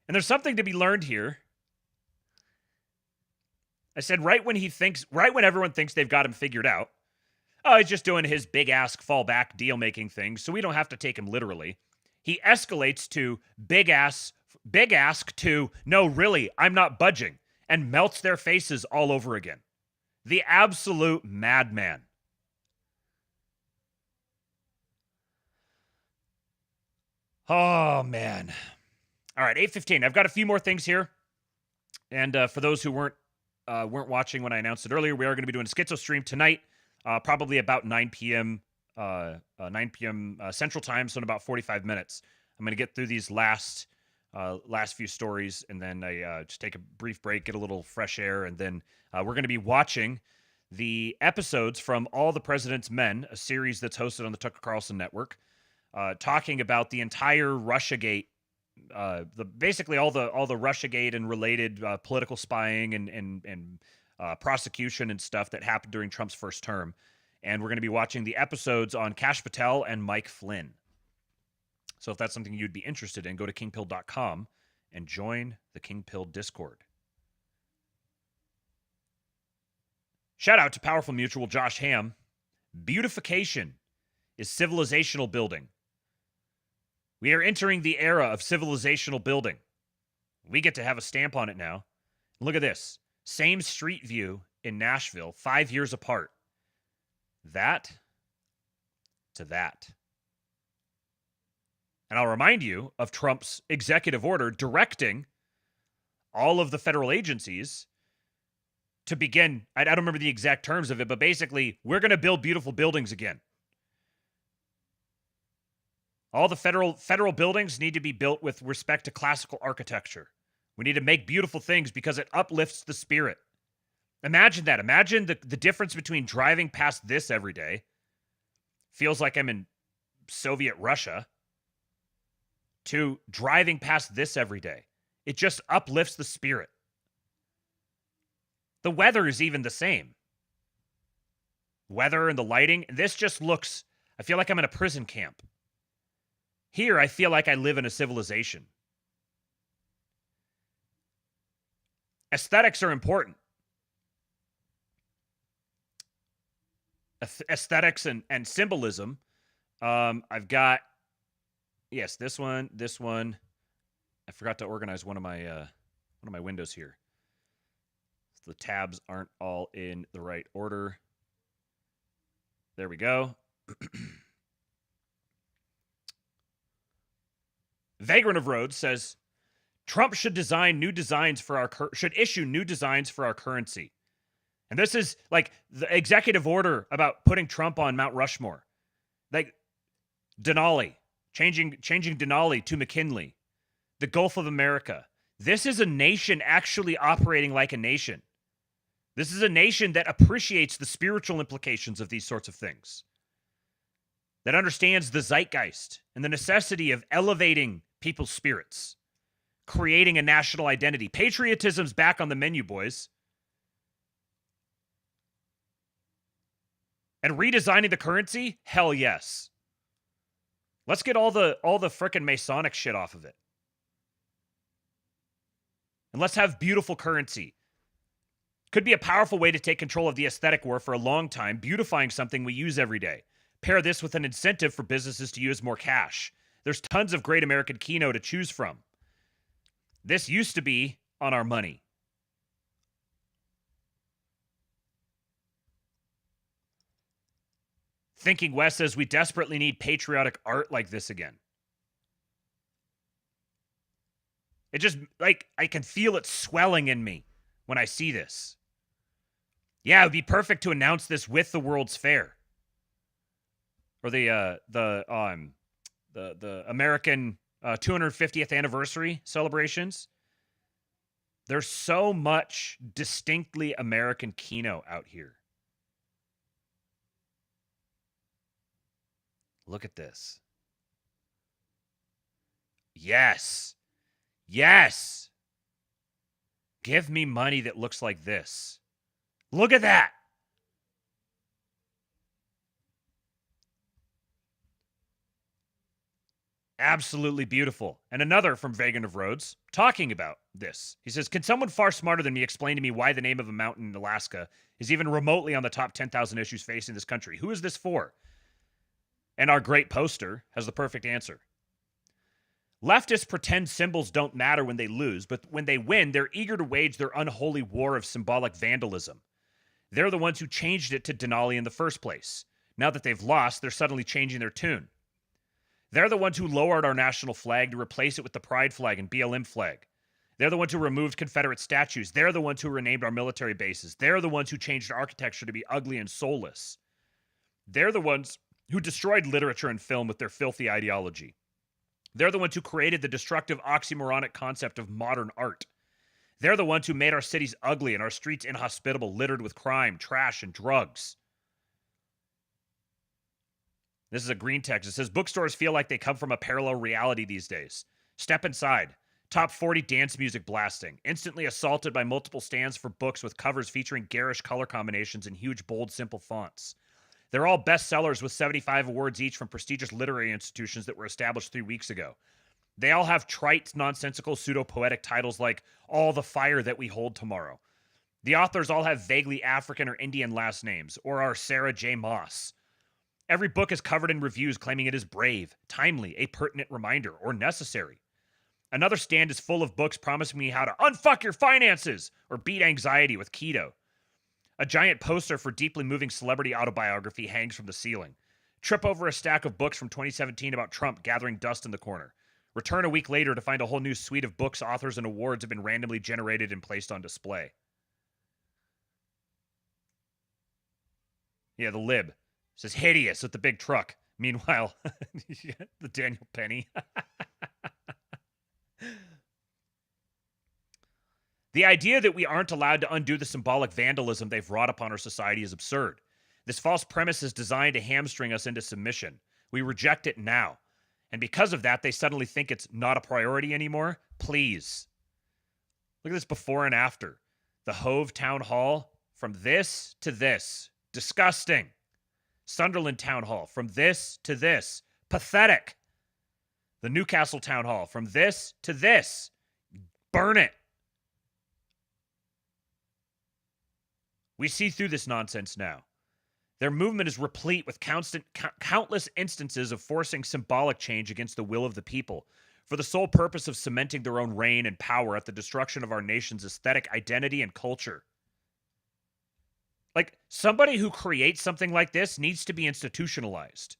And there's something to be learned here. I said, right when everyone thinks they've got him figured out, oh, he's just doing his big ask fallback deal making thing, so we don't have to take him literally. He escalates to big ask to, no, really, I'm not budging, and melts their faces all over again. The absolute madman. Oh, man. All right, 8:15. I've got a few more things here. And for those who weren't watching when I announced it earlier, we are going to be doing a schizo stream tonight, probably about 9 p.m. Central Time, so in about 45 minutes. I'm going to get through these last few stories, and then I just take a brief break, get a little fresh air, and then we're going to be watching the episodes from All the President's Men, a series that's hosted on the Tucker Carlson Network, talking about the entire Russiagate, basically all the Russiagate and related political spying and prosecution and stuff that happened during Trump's first term. And we're going to be watching the episodes on Kash Patel and Mike Flynn. So if that's something you'd be interested in, go to kingpill.com and join the King Pill Discord. Shout out to Powerful Mutual Josh Ham. Beautification is civilizational building. We are entering the era of civilizational building. We get to have a stamp on it now. Look at this. Same street view in Nashville, 5 years apart. That to that. And I'll remind you of Trump's executive order directing all of the federal agencies to begin, I don't remember the exact terms of it, but basically, we're going to build beautiful buildings again. All the federal buildings need to be built with respect to classical architecture. We need to make beautiful things because it uplifts the spirit. Imagine that. Imagine the difference between driving past this every day, feels like I'm in Soviet Russia, to driving past this every day. It just uplifts the spirit. The weather is even the same. Weather and the lighting. This just looks, I feel like I'm in a prison camp. Here, I feel like I live in a civilization. Aesthetics are important. Aesthetics and symbolism. I've got, yes, this one. I forgot to organize one of my windows here. The tabs aren't all in the right order. There we go. Vagrant of Rhodes says, Trump should design new designs for our issue new designs for our currency. And this is like the executive order about putting Trump on Mount Rushmore. Like Denali, changing Denali to McKinley. The Gulf of America. This is a nation actually operating like a nation. This is a nation that appreciates the spiritual implications of these sorts of things. That understands the zeitgeist and the necessity of elevating people's spirits. Creating a national identity. Patriotism's back on the menu, boys. And redesigning the currency? Hell yes. Let's get all the frickin' Masonic shit off of it. And let's have beautiful currency. Could be a powerful way to take control of the aesthetic war for a long time, beautifying something we use every day. Pair this with an incentive for businesses to use more cash. There's tons of great American Kino to choose from. This used to be on our money. Thinking West says we desperately need patriotic art like this again. It just, like, I can feel it swelling in me when I see this. Yeah, it would be perfect to announce this with the World's Fair. Or the American 250th anniversary celebrations. There's so much distinctly American Kino out here. Look at this. Yes. Yes. Give me money that looks like this. Look at that. absolutely beautiful. And another from Vagrant of Rhodes talking about this. He says, can someone far smarter than me explain to me why the name of a mountain in Alaska is even remotely on the top 10,000 issues facing this country? Who is this for? And our great poster has the perfect answer. Leftists pretend symbols don't matter when they lose, but when they win, they're eager to wage their unholy war of symbolic vandalism. They're the ones who changed it to Denali in the first place. Now that they've lost, they're suddenly changing their tune. They're the ones who lowered our national flag to replace it with the Pride flag and BLM flag. They're the ones who removed Confederate statues. They're the ones who renamed our military bases. They're the ones who changed architecture to be ugly and soulless. They're the ones who destroyed literature and film with their filthy ideology. They're the ones who created the destructive oxymoronic concept of modern art. They're the ones who made our cities ugly and our streets inhospitable, littered with crime, trash, and drugs. This is a green text. It says, bookstores feel like they come from a parallel reality these days. Step inside. Top 40 dance music blasting. Instantly assaulted by multiple stands for books with covers featuring garish color combinations and huge, bold, simple fonts. They're all bestsellers with 75 awards each from prestigious literary institutions that were established 3 weeks ago. They all have trite, nonsensical, pseudo-poetic titles like All the Fire That We Hold Tomorrow. The authors all have vaguely African or Indian last names, or are Sarah J. Maas. Every book is covered in reviews claiming it is brave, timely, a pertinent reminder, or necessary. Another stand is full of books promising me how to unfuck your finances or beat anxiety with keto. A giant poster for deeply moving celebrity autobiography hangs from the ceiling. Trip over a stack of books from 2017 about Trump gathering dust in the corner. Return a week later to find a whole new suite of books, authors, and awards have been randomly generated and placed on display. Yeah, the lib. Says hideous with the big truck. Meanwhile, the Daniel Penny. The idea that we aren't allowed to undo the symbolic vandalism they've wrought upon our society is absurd. This false premise is designed to hamstring us into submission. We reject it now. And because of that, they suddenly think it's not a priority anymore. Please. Look at this before and after. The Hove Town Hall, from this to this. Disgusting. Sunderland Town Hall, from this to this. Pathetic. The Newcastle Town Hall, from this to this. Burn it. We see through this nonsense now. Their movement is replete with countless instances of forcing symbolic change against the will of the people, for the sole purpose of cementing their own reign and power at the destruction of our nation's aesthetic identity and culture. Like, somebody who creates something like this needs to be institutionalized.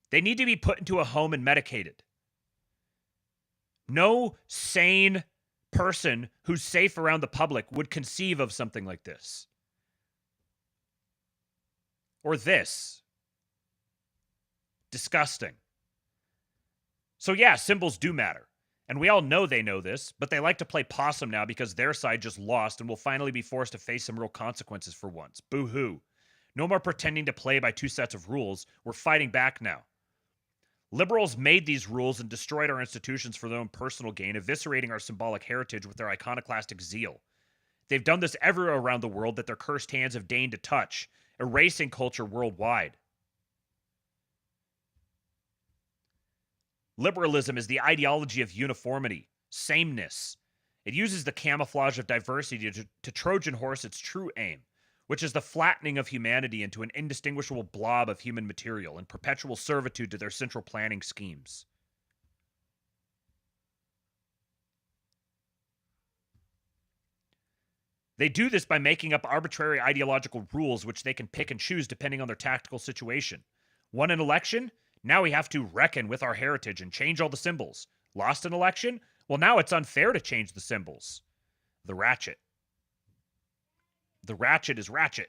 They need to be put into a home and medicated. No sane person who's safe around the public would conceive of something like this. Or this. Disgusting. So yeah, symbols do matter. And we all know they know this, but they like to play possum now because their side just lost and will finally be forced to face some real consequences for once. Boo-hoo. No more pretending to play by two sets of rules. We're fighting back now. Liberals made these rules and destroyed our institutions for their own personal gain, eviscerating our symbolic heritage with their iconoclastic zeal. They've done this everywhere around the world that their cursed hands have deigned to touch, erasing culture worldwide. Liberalism is the ideology of uniformity, sameness. It uses the camouflage of diversity to Trojan horse its true aim, which is the flattening of humanity into an indistinguishable blob of human material in perpetual servitude to their central planning schemes. They do this by making up arbitrary ideological rules which they can pick and choose depending on their tactical situation. Won an election? Now we have to reckon with our heritage and change all the symbols. Lost an election? Well, now it's unfair to change the symbols. The ratchet. The ratchet is ratchet.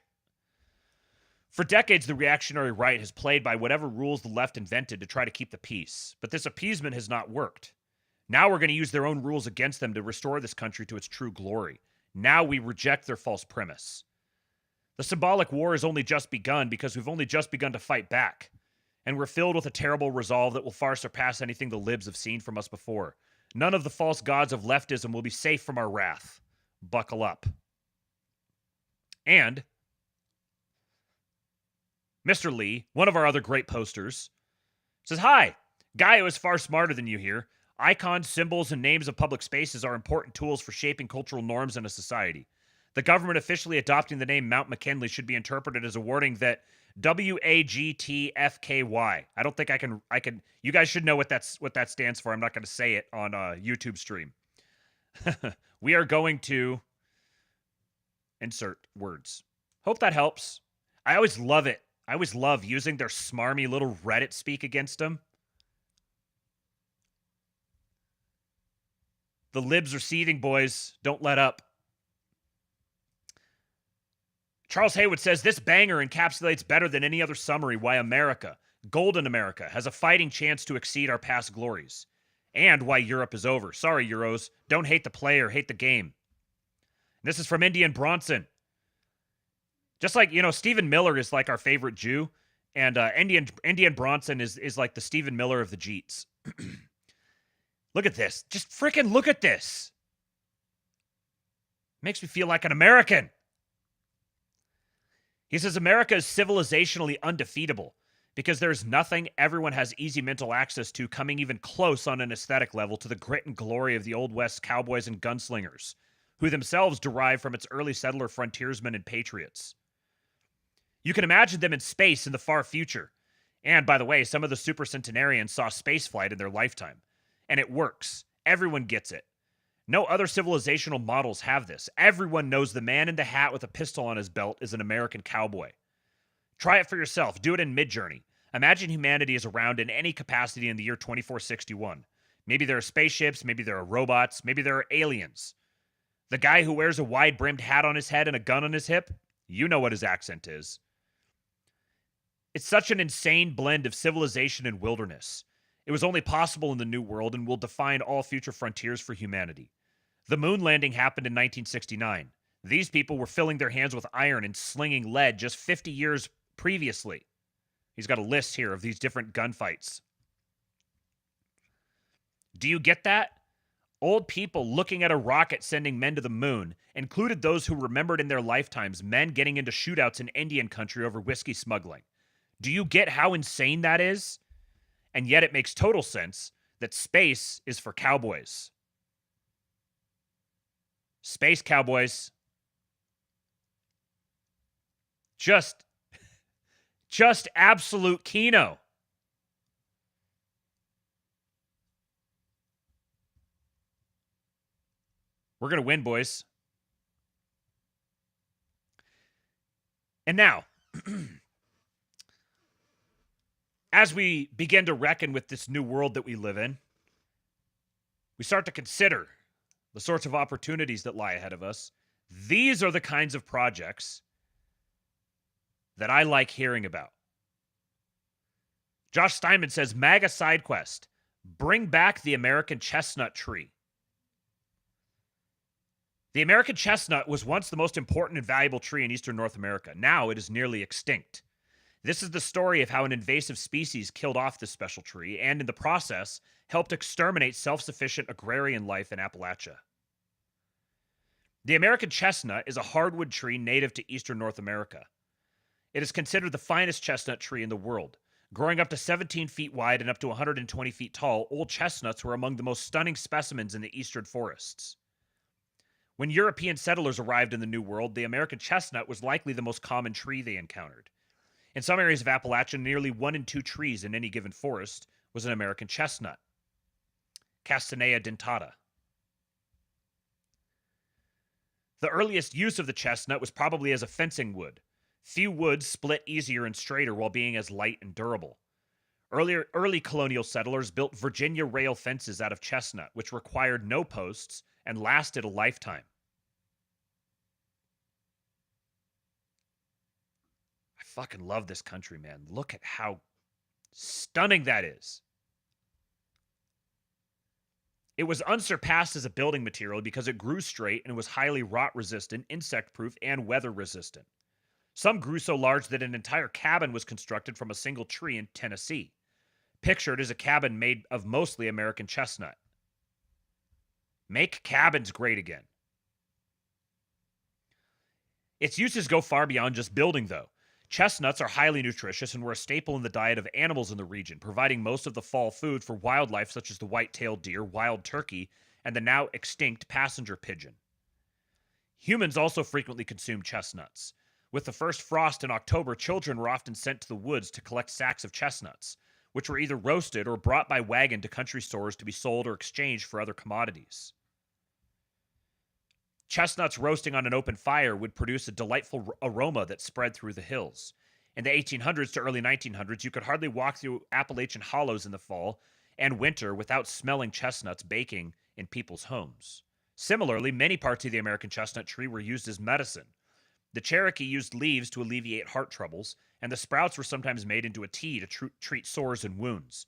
For decades, the reactionary right has played by whatever rules the left invented to try to keep the peace. But this appeasement has not worked. Now we're going to use their own rules against them to restore this country to its true glory. Now we reject their false premise. The symbolic war has only just begun because we've only just begun to fight back. And we're filled with a terrible resolve that will far surpass anything the libs have seen from us before. None of the false gods of leftism will be safe from our wrath. Buckle up. And Mr. Lee, one of our other great posters, says, hi, Guy who is far smarter than you here. Icons, symbols, and names of public spaces are important tools for shaping cultural norms in a society. The government officially adopting the name Mount McKinley should be interpreted as a warning that WAGTFKY. I don't think I can. You guys should know what that stands for. I'm not going to say it on a YouTube stream. We are going to insert words. Hope that helps. I always love it. I always love using their smarmy little Reddit speak against them. The libs are seething, boys. Don't let up. Charles Haywood says, this banger encapsulates better than any other summary why America, golden America, has a fighting chance to exceed our past glories. And why Europe is over. Sorry, Euros. Don't hate the player, hate the game. This is from Indian Bronson. Just like, Stephen Miller is like our favorite Jew. And Indian Bronson is like the Stephen Miller of the Jeets. Look at this. Just freaking look at this. Makes me feel like an American. He says, America is civilizationally undefeatable because there's nothing everyone has easy mental access to coming even close on an aesthetic level to the grit and glory of the Old West cowboys and gunslingers, who themselves derive from its early settler frontiersmen and patriots. You can imagine them in space in the far future. And, by the way, some of the supercentenarians saw spaceflight in their lifetime. And it works. Everyone gets it. No other civilizational models have this. Everyone knows the man in the hat with a pistol on his belt is an American cowboy. Try it for yourself. Do it in Midjourney. Imagine humanity is around in any capacity in the year 2461. Maybe there are spaceships, maybe there are robots, maybe there are aliens. The guy who wears a wide-brimmed hat on his head and a gun on his hip, you know what his accent is. It's such an insane blend of civilization and wilderness. It was only possible in the New World and will define all future frontiers for humanity. The moon landing happened in 1969. These people were filling their hands with iron and slinging lead just 50 years previously. He's got a list here of these different gunfights. Do you get that? Old people looking at a rocket sending men to the moon included those who remembered in their lifetimes men getting into shootouts in Indian country over whiskey smuggling. Do you get how insane that is? And yet it makes total sense that space is for cowboys. Space cowboys. Just absolute Keno. We're going to win, boys. And now, as we begin to reckon with this new world that we live in, we start to consider the sorts of opportunities that lie ahead of us. These are the kinds of projects that I like hearing about. Josh Steinman says, MAGA side quest, bring back the American chestnut tree. The American chestnut was once the most important and valuable tree in eastern North America. Now it is nearly extinct. This is the story of how an invasive species killed off this special tree and, in the process, helped exterminate self-sufficient agrarian life in Appalachia. The American chestnut is a hardwood tree native to eastern North America. It is considered the finest chestnut tree in the world. Growing up to 17 feet wide and up to 120 feet tall, old chestnuts were among the most stunning specimens in the eastern forests. When European settlers arrived in the New World, the American chestnut was likely the most common tree they encountered. In some areas of Appalachia, nearly 1 in 2 trees in any given forest was an American chestnut. Castanea dentata. The earliest use of the chestnut was probably as a fencing wood. Few woods split easier and straighter while being as light and durable. Early colonial settlers built Virginia rail fences out of chestnut, which required no posts and lasted a lifetime. I fucking love this country, man. Look at how stunning that is. It was unsurpassed as a building material because it grew straight and was highly rot-resistant, insect-proof, and weather-resistant. Some grew so large that an entire cabin was constructed from a single tree in Tennessee. Pictured as a cabin made of mostly American chestnut. Make cabins great again. Its uses go far beyond just building, though. Chestnuts are highly nutritious and were a staple in the diet of animals in the region, providing most of the fall food for wildlife such as the white-tailed deer, wild turkey, and the now extinct passenger pigeon. Humans also frequently consume chestnuts. With the first frost in October, children were often sent to the woods to collect sacks of chestnuts, which were either roasted or brought by wagon to country stores to be sold or exchanged for other commodities. Chestnuts roasting on an open fire would produce a delightful aroma that spread through the hills. In the 1800s to early 1900s, you could hardly walk through Appalachian hollows in the fall and winter without smelling chestnuts baking in people's homes. Similarly, many parts of the American chestnut tree were used as medicine. The Cherokee used leaves to alleviate heart troubles, and the sprouts were sometimes made into a tea to treat sores and wounds.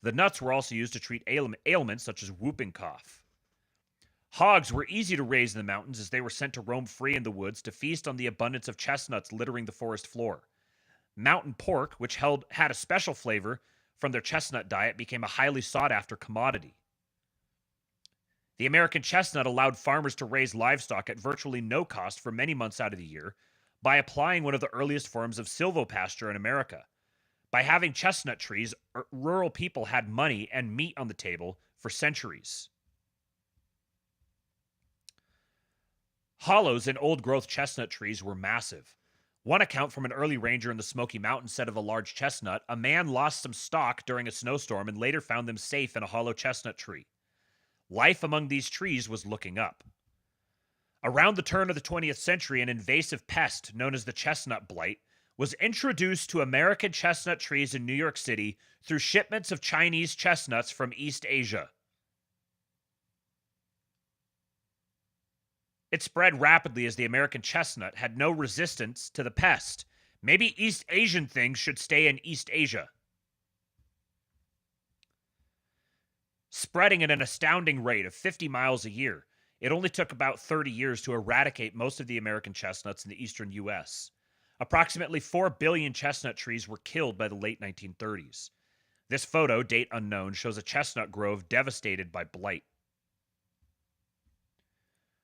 The nuts were also used to treat ailments such as whooping cough. Hogs were easy to raise in the mountains as they were sent to roam free in the woods to feast on the abundance of chestnuts littering the forest floor. Mountain pork, which had a special flavor from their chestnut diet, became a highly sought-after commodity. The American chestnut allowed farmers to raise livestock at virtually no cost for many months out of the year by applying one of the earliest forms of silvopasture in America. By having chestnut trees, rural people had money and meat on the table for centuries. Hollows in old-growth chestnut trees were massive. One account from an early ranger in the Smoky Mountains said of a large chestnut, a man lost some stock during a snowstorm and later found them safe in a hollow chestnut tree. Life among these trees was looking up. Around the turn of the 20th century, an invasive pest known as the chestnut blight was introduced to American chestnut trees in New York City through shipments of Chinese chestnuts from East Asia. It spread rapidly as the American chestnut had no resistance to the pest. Maybe East Asian things should stay in East Asia. Spreading at an astounding rate of 50 miles a year, it only took about 30 years to eradicate most of the American chestnuts in the eastern U.S. Approximately 4 billion chestnut trees were killed by the late 1930s. This photo, date unknown, shows a chestnut grove devastated by blight.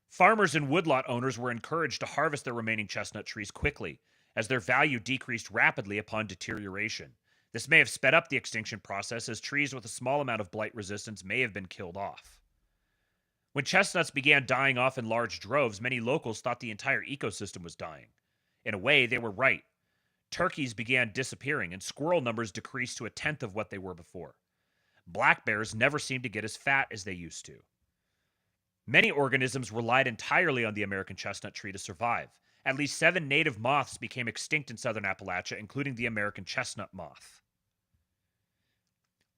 Farmers and woodlot owners were encouraged to harvest their remaining chestnut trees quickly, as their value decreased rapidly upon deterioration. This may have sped up the extinction process, as trees with a small amount of blight resistance may have been killed off. When chestnuts began dying off in large droves, many locals thought the entire ecosystem was dying. In a way, they were right. Turkeys began disappearing, and squirrel numbers decreased to a tenth of what they were before. Black bears never seemed to get as fat as they used to. Many organisms relied entirely on the American chestnut tree to survive. At least 7 native moths became extinct in southern Appalachia, including the American chestnut moth.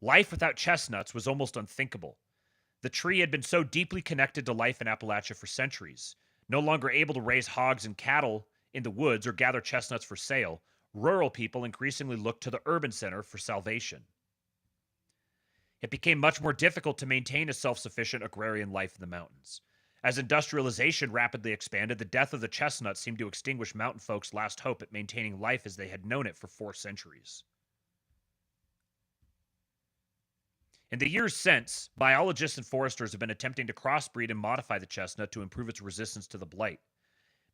Life without chestnuts was almost unthinkable. The tree had been so deeply connected to life in Appalachia for centuries. No longer able to raise hogs and cattle in the woods or gather chestnuts for sale, rural people increasingly looked to the urban center for salvation. It became much more difficult to maintain a self-sufficient agrarian life in the mountains. As industrialization rapidly expanded, the death of the chestnut seemed to extinguish mountain folks' last hope at maintaining life as they had known it for 4 centuries. In the years since, biologists and foresters have been attempting to crossbreed and modify the chestnut to improve its resistance to the blight.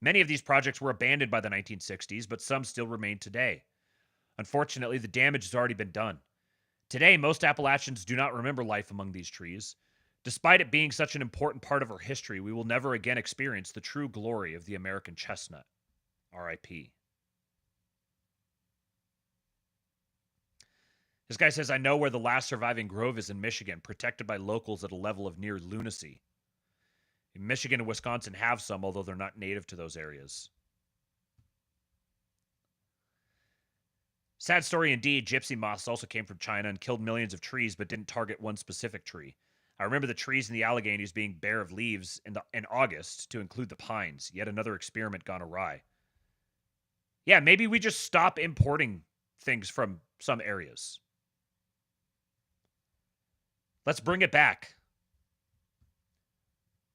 Many of these projects were abandoned by the 1960s, but some still remain today. Unfortunately, the damage has already been done. Today, most Appalachians do not remember life among these trees. Despite it being such an important part of our history, we will never again experience the true glory of the American chestnut. R.I.P. This guy says, I know where the last surviving grove is in Michigan, protected by locals at a level of near lunacy. Michigan and Wisconsin have some, although they're not native to those areas. Sad story indeed. Gypsy moths also came from China and killed millions of trees, but didn't target one specific tree. I remember the trees in the Alleghenies being bare of leaves in August, to include the pines. Yet another experiment gone awry. Yeah, maybe we just stop importing things from some areas. Let's bring it back.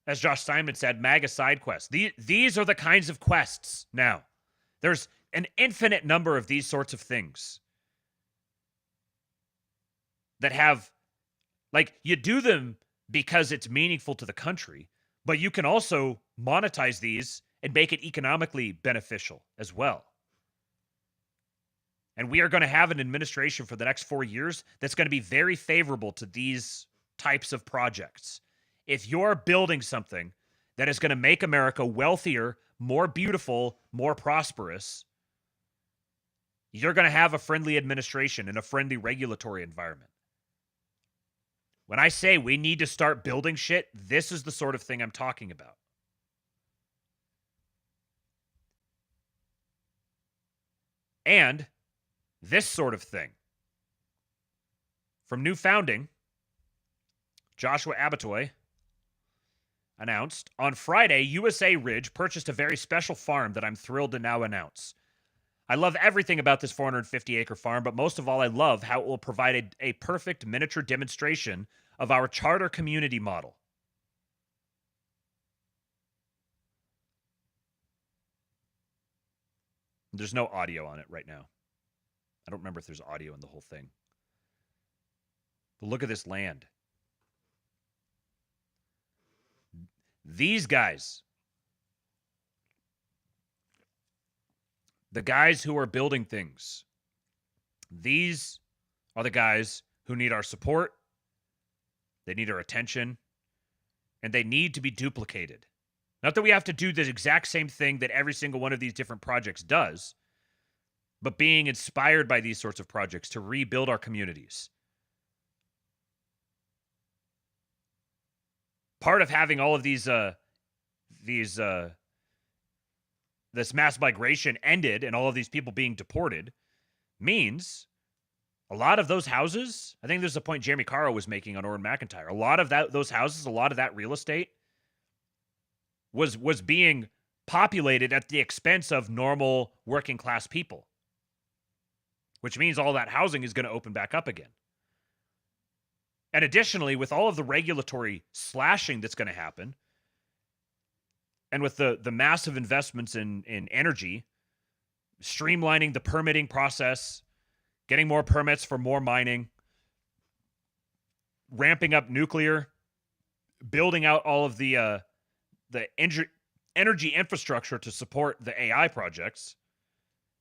As Josh Simon said, MAGA side quests. These are the kinds of quests now. There's an infinite number of these sorts of things that have, like, you do them because it's meaningful to the country, but you can also monetize these and make it economically beneficial as well. And we are going to have an administration for the next 4 years that's going to be very favorable to these types of projects. If you're building something that is going to make America wealthier, more beautiful, more prosperous, you're going to have a friendly administration and a friendly regulatory environment. When I say we need to start building shit, this is the sort of thing I'm talking about. And this sort of thing. From New Founding, Joshua Abatoy announced, on Friday, USA Ridge purchased a very special farm that I'm thrilled to now announce. I love everything about this 450-acre farm, but most of all, I love how it will provide a perfect miniature demonstration of our charter community model. There's no audio on it right now. I don't remember if there's audio in the whole thing. But look at this land. These guys, the guys who are building things, these are the guys who need our support, they need our attention, and they need to be duplicated. Not that we have to do the exact same thing that every single one of these different projects does, but being inspired by these sorts of projects to rebuild our communities. Part of having all of this mass migration ended and all of these people being deported means a lot of those houses, I think there's a point Jeremy Caro was making on Orrin McIntyre, a lot of those houses, a lot of that real estate was being populated at the expense of normal working class people, which means all that housing is going to open back up again. And additionally, with all of the regulatory slashing that's going to happen, and with the massive investments in energy, streamlining the permitting process, getting more permits for more mining, ramping up nuclear, building out all of the energy infrastructure to support the AI projects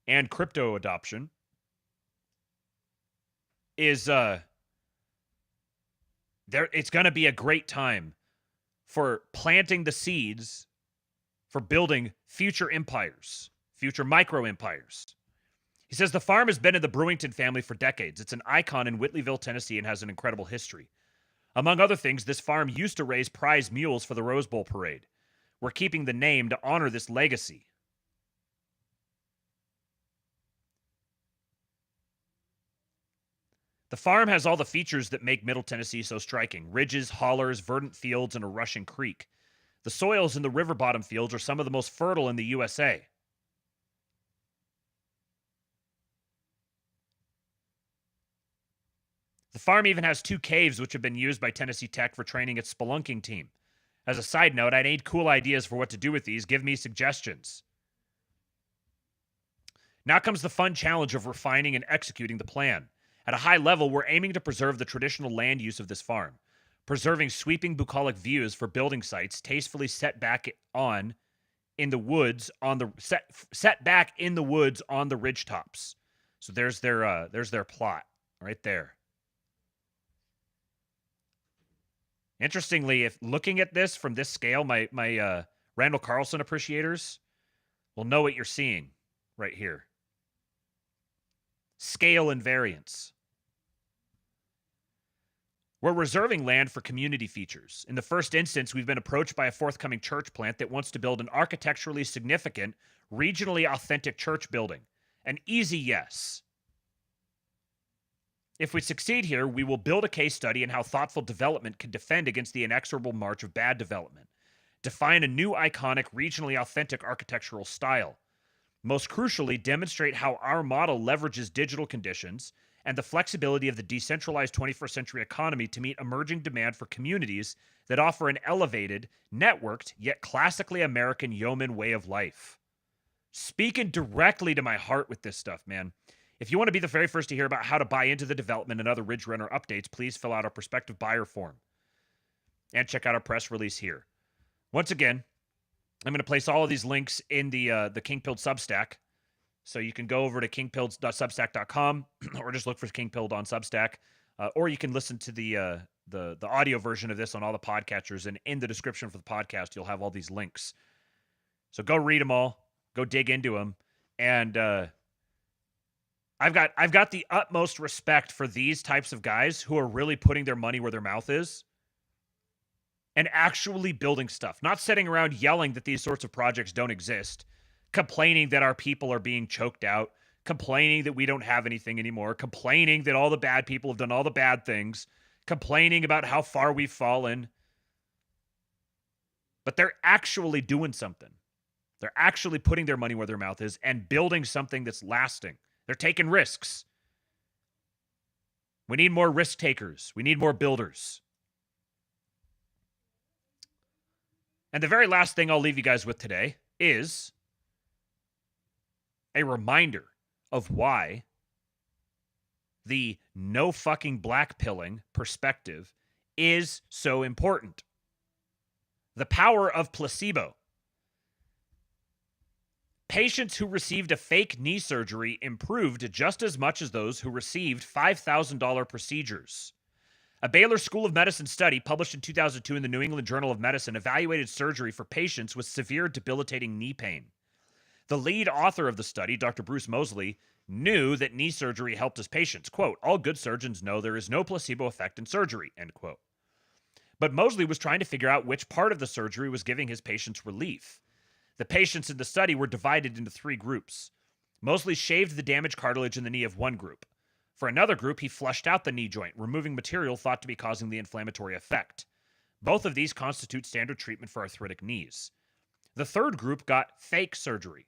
and crypto adoption is it's going to be a great time for planting the seeds for building future empires, future micro empires. He says the farm has been in the Brewington family for decades. It's an icon in Whitleyville, Tennessee, and has an incredible history. Among other things, this farm used to raise prize mules for the Rose Bowl parade. We're keeping the name to honor this legacy. The farm has all the features that make Middle Tennessee so striking: ridges, hollers, verdant fields, and a rushing creek. The soils in the river bottom fields are some of the most fertile in the USA. The farm even has 2 caves which have been used by Tennessee Tech for training its spelunking team. As a side note, I need cool ideas for what to do with these. Give me suggestions. Now comes the fun challenge of refining and executing the plan. At a high level, we're aiming to preserve the traditional land use of this farm, preserving sweeping bucolic views for building sites tastefully set back in the woods on the ridge tops. So there's their plot right there. Interestingly, if looking at this from this scale, my Randall Carlson appreciators will know what you're seeing right here. Scale and variance. We're reserving land for community features. In the first instance, we've been approached by a forthcoming church plant that wants to build an architecturally significant, regionally authentic church building. An easy yes. If we succeed here, we will build a case study in how thoughtful development can defend against the inexorable march of bad development. Define a new iconic, regionally authentic architectural style. Most crucially, demonstrate how our model leverages digital conditions and the flexibility of the decentralized 21st century economy to meet emerging demand for communities that offer an elevated, networked, yet classically American yeoman way of life. Speaking directly to my heart with this stuff, man. If you want to be the very first to hear about how to buy into the development and other Ridge Runner updates, please fill out our prospective buyer form and check out our press release here. Once again, I'm going to place all of these links in the King Pilled Substack, So you can go over to kingpilled.substack.com or just look for Kingpilled on Substack. Or you can listen to the audio version of this on all the podcatchers. And in the description for the podcast, you'll have all these links. So go read them all. Go dig into them. And I've got the utmost respect for these types of guys who are really putting their money where their mouth is and actually building stuff. Not sitting around yelling that these sorts of projects don't exist, complaining that our people are being choked out, complaining that we don't have anything anymore, complaining that all the bad people have done all the bad things, complaining about how far we've fallen. But they're actually doing something. They're actually putting their money where their mouth is and building something that's lasting. They're taking risks. We need more risk takers. We need more builders. And the very last thing I'll leave you guys with today is a reminder of why the no fucking blackpilling perspective is so important. The power of placebo. Patients who received a fake knee surgery improved just as much as those who received $5,000 procedures. A Baylor School of Medicine study published in 2002 in the New England Journal of Medicine evaluated surgery for patients with severe debilitating knee pain. The lead author of the study, Dr. Bruce Mosley, knew that knee surgery helped his patients. Quote, all good surgeons know there is no placebo effect in surgery, end quote. But Mosley was trying to figure out which part of the surgery was giving his patients relief. The patients in the study were divided into 3 groups. Mosley shaved the damaged cartilage in the knee of one group. For another group, he flushed out the knee joint, removing material thought to be causing the inflammatory effect. Both of these constitute standard treatment for arthritic knees. The third group got fake surgery.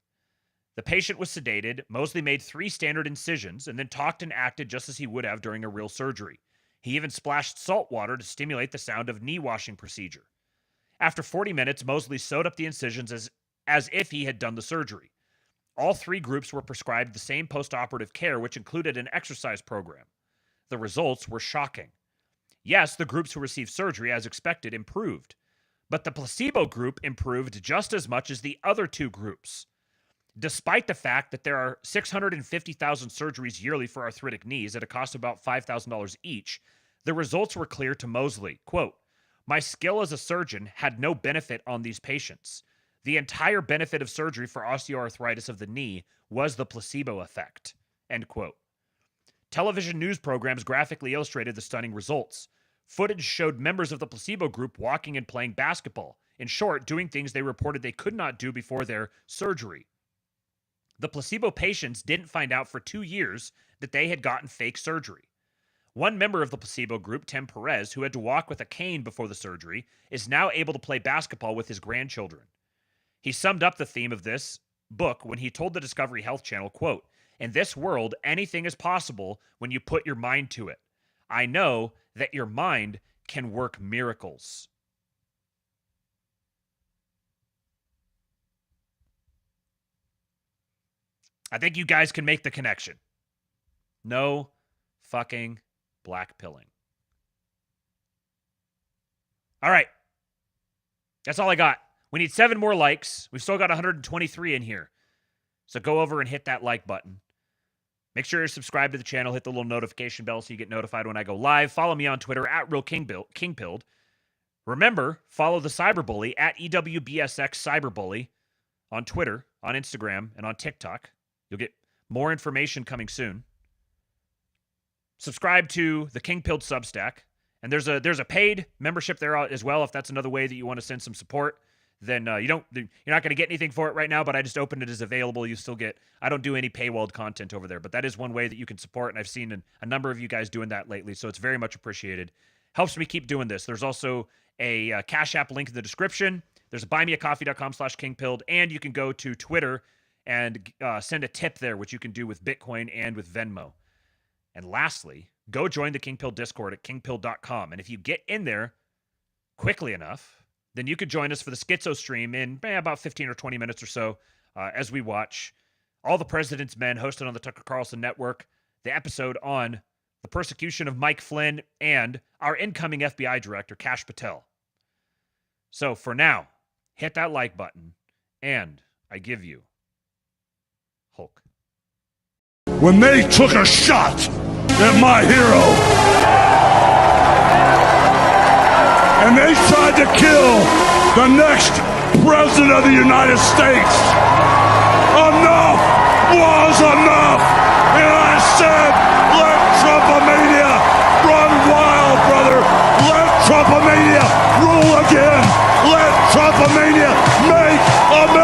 The patient was sedated. Mosley made 3 standard incisions and then talked and acted just as he would have during a real surgery. He even splashed salt water to stimulate the sound of knee washing procedure. After 40 minutes, Mosley sewed up the incisions as if he had done the surgery. All 3 groups were prescribed the same post-operative care, which included an exercise program. The results were shocking. Yes, the groups who received surgery, as expected, improved. But the placebo group improved just as much as the other 2 groups. Despite the fact that there are 650,000 surgeries yearly for arthritic knees at a cost of about $5,000 each, the results were clear to Mosley. Quote, my skill as a surgeon had no benefit on these patients. The entire benefit of surgery for osteoarthritis of the knee was the placebo effect, end quote. Television news programs graphically illustrated the stunning results. Footage showed members of the placebo group walking and playing basketball. In short, doing things they reported they could not do before their surgery. The placebo patients didn't find out for 2 years that they had gotten fake surgery. One member of the placebo group, Tim Perez, who had to walk with a cane before the surgery, is now able to play basketball with his grandchildren. He summed up the theme of this book when he told the Discovery Health Channel, quote, in this world, anything is possible when you put your mind to it. I know that your mind can work miracles. I think you guys can make the connection. No fucking blackpilling. All right. That's all I got. We need 7 more likes. We've still got 123 in here. So go over and hit that like button. Make sure you're subscribed to the channel. Hit the little notification bell so you get notified when I go live. Follow me on Twitter at RealKingPilled. Remember, follow the cyberbully at EWBSX Cyberbully on Twitter, on Instagram, and on TikTok. You'll get more information coming soon. Subscribe to the King Pilled Substack. And there's a paid membership there as well. If that's another way that you want to send some support, then you're not going to get anything for it right now, but I just opened it as available. You still get, I don't do any paywalled content over there, but that is one way that you can support. And I've seen a number of you guys doing that lately. So it's very much appreciated. Helps me keep doing this. There's also a Cash App link in the description. There's a buymeacoffee.com/kingpilled. And you can go to Twitter and send a tip there, which you can do with Bitcoin and with Venmo. And lastly, go join the King Pilled Discord at kingpilled.com. And if you get in there quickly enough, then you could join us for the Schizo stream in about 15 or 20 minutes or so as we watch All the President's Men, hosted on the Tucker Carlson Network, the episode on the persecution of Mike Flynn and our incoming FBI director, Kash Patel. So for now, hit that like button, and I give you Hulk. when they took a shot at my hero. And they tried to kill the next president of the United States. Enough was enough. And I said, let Trumpomania run wild, brother. Let Trumpomania rule again. Let Trumpomania make America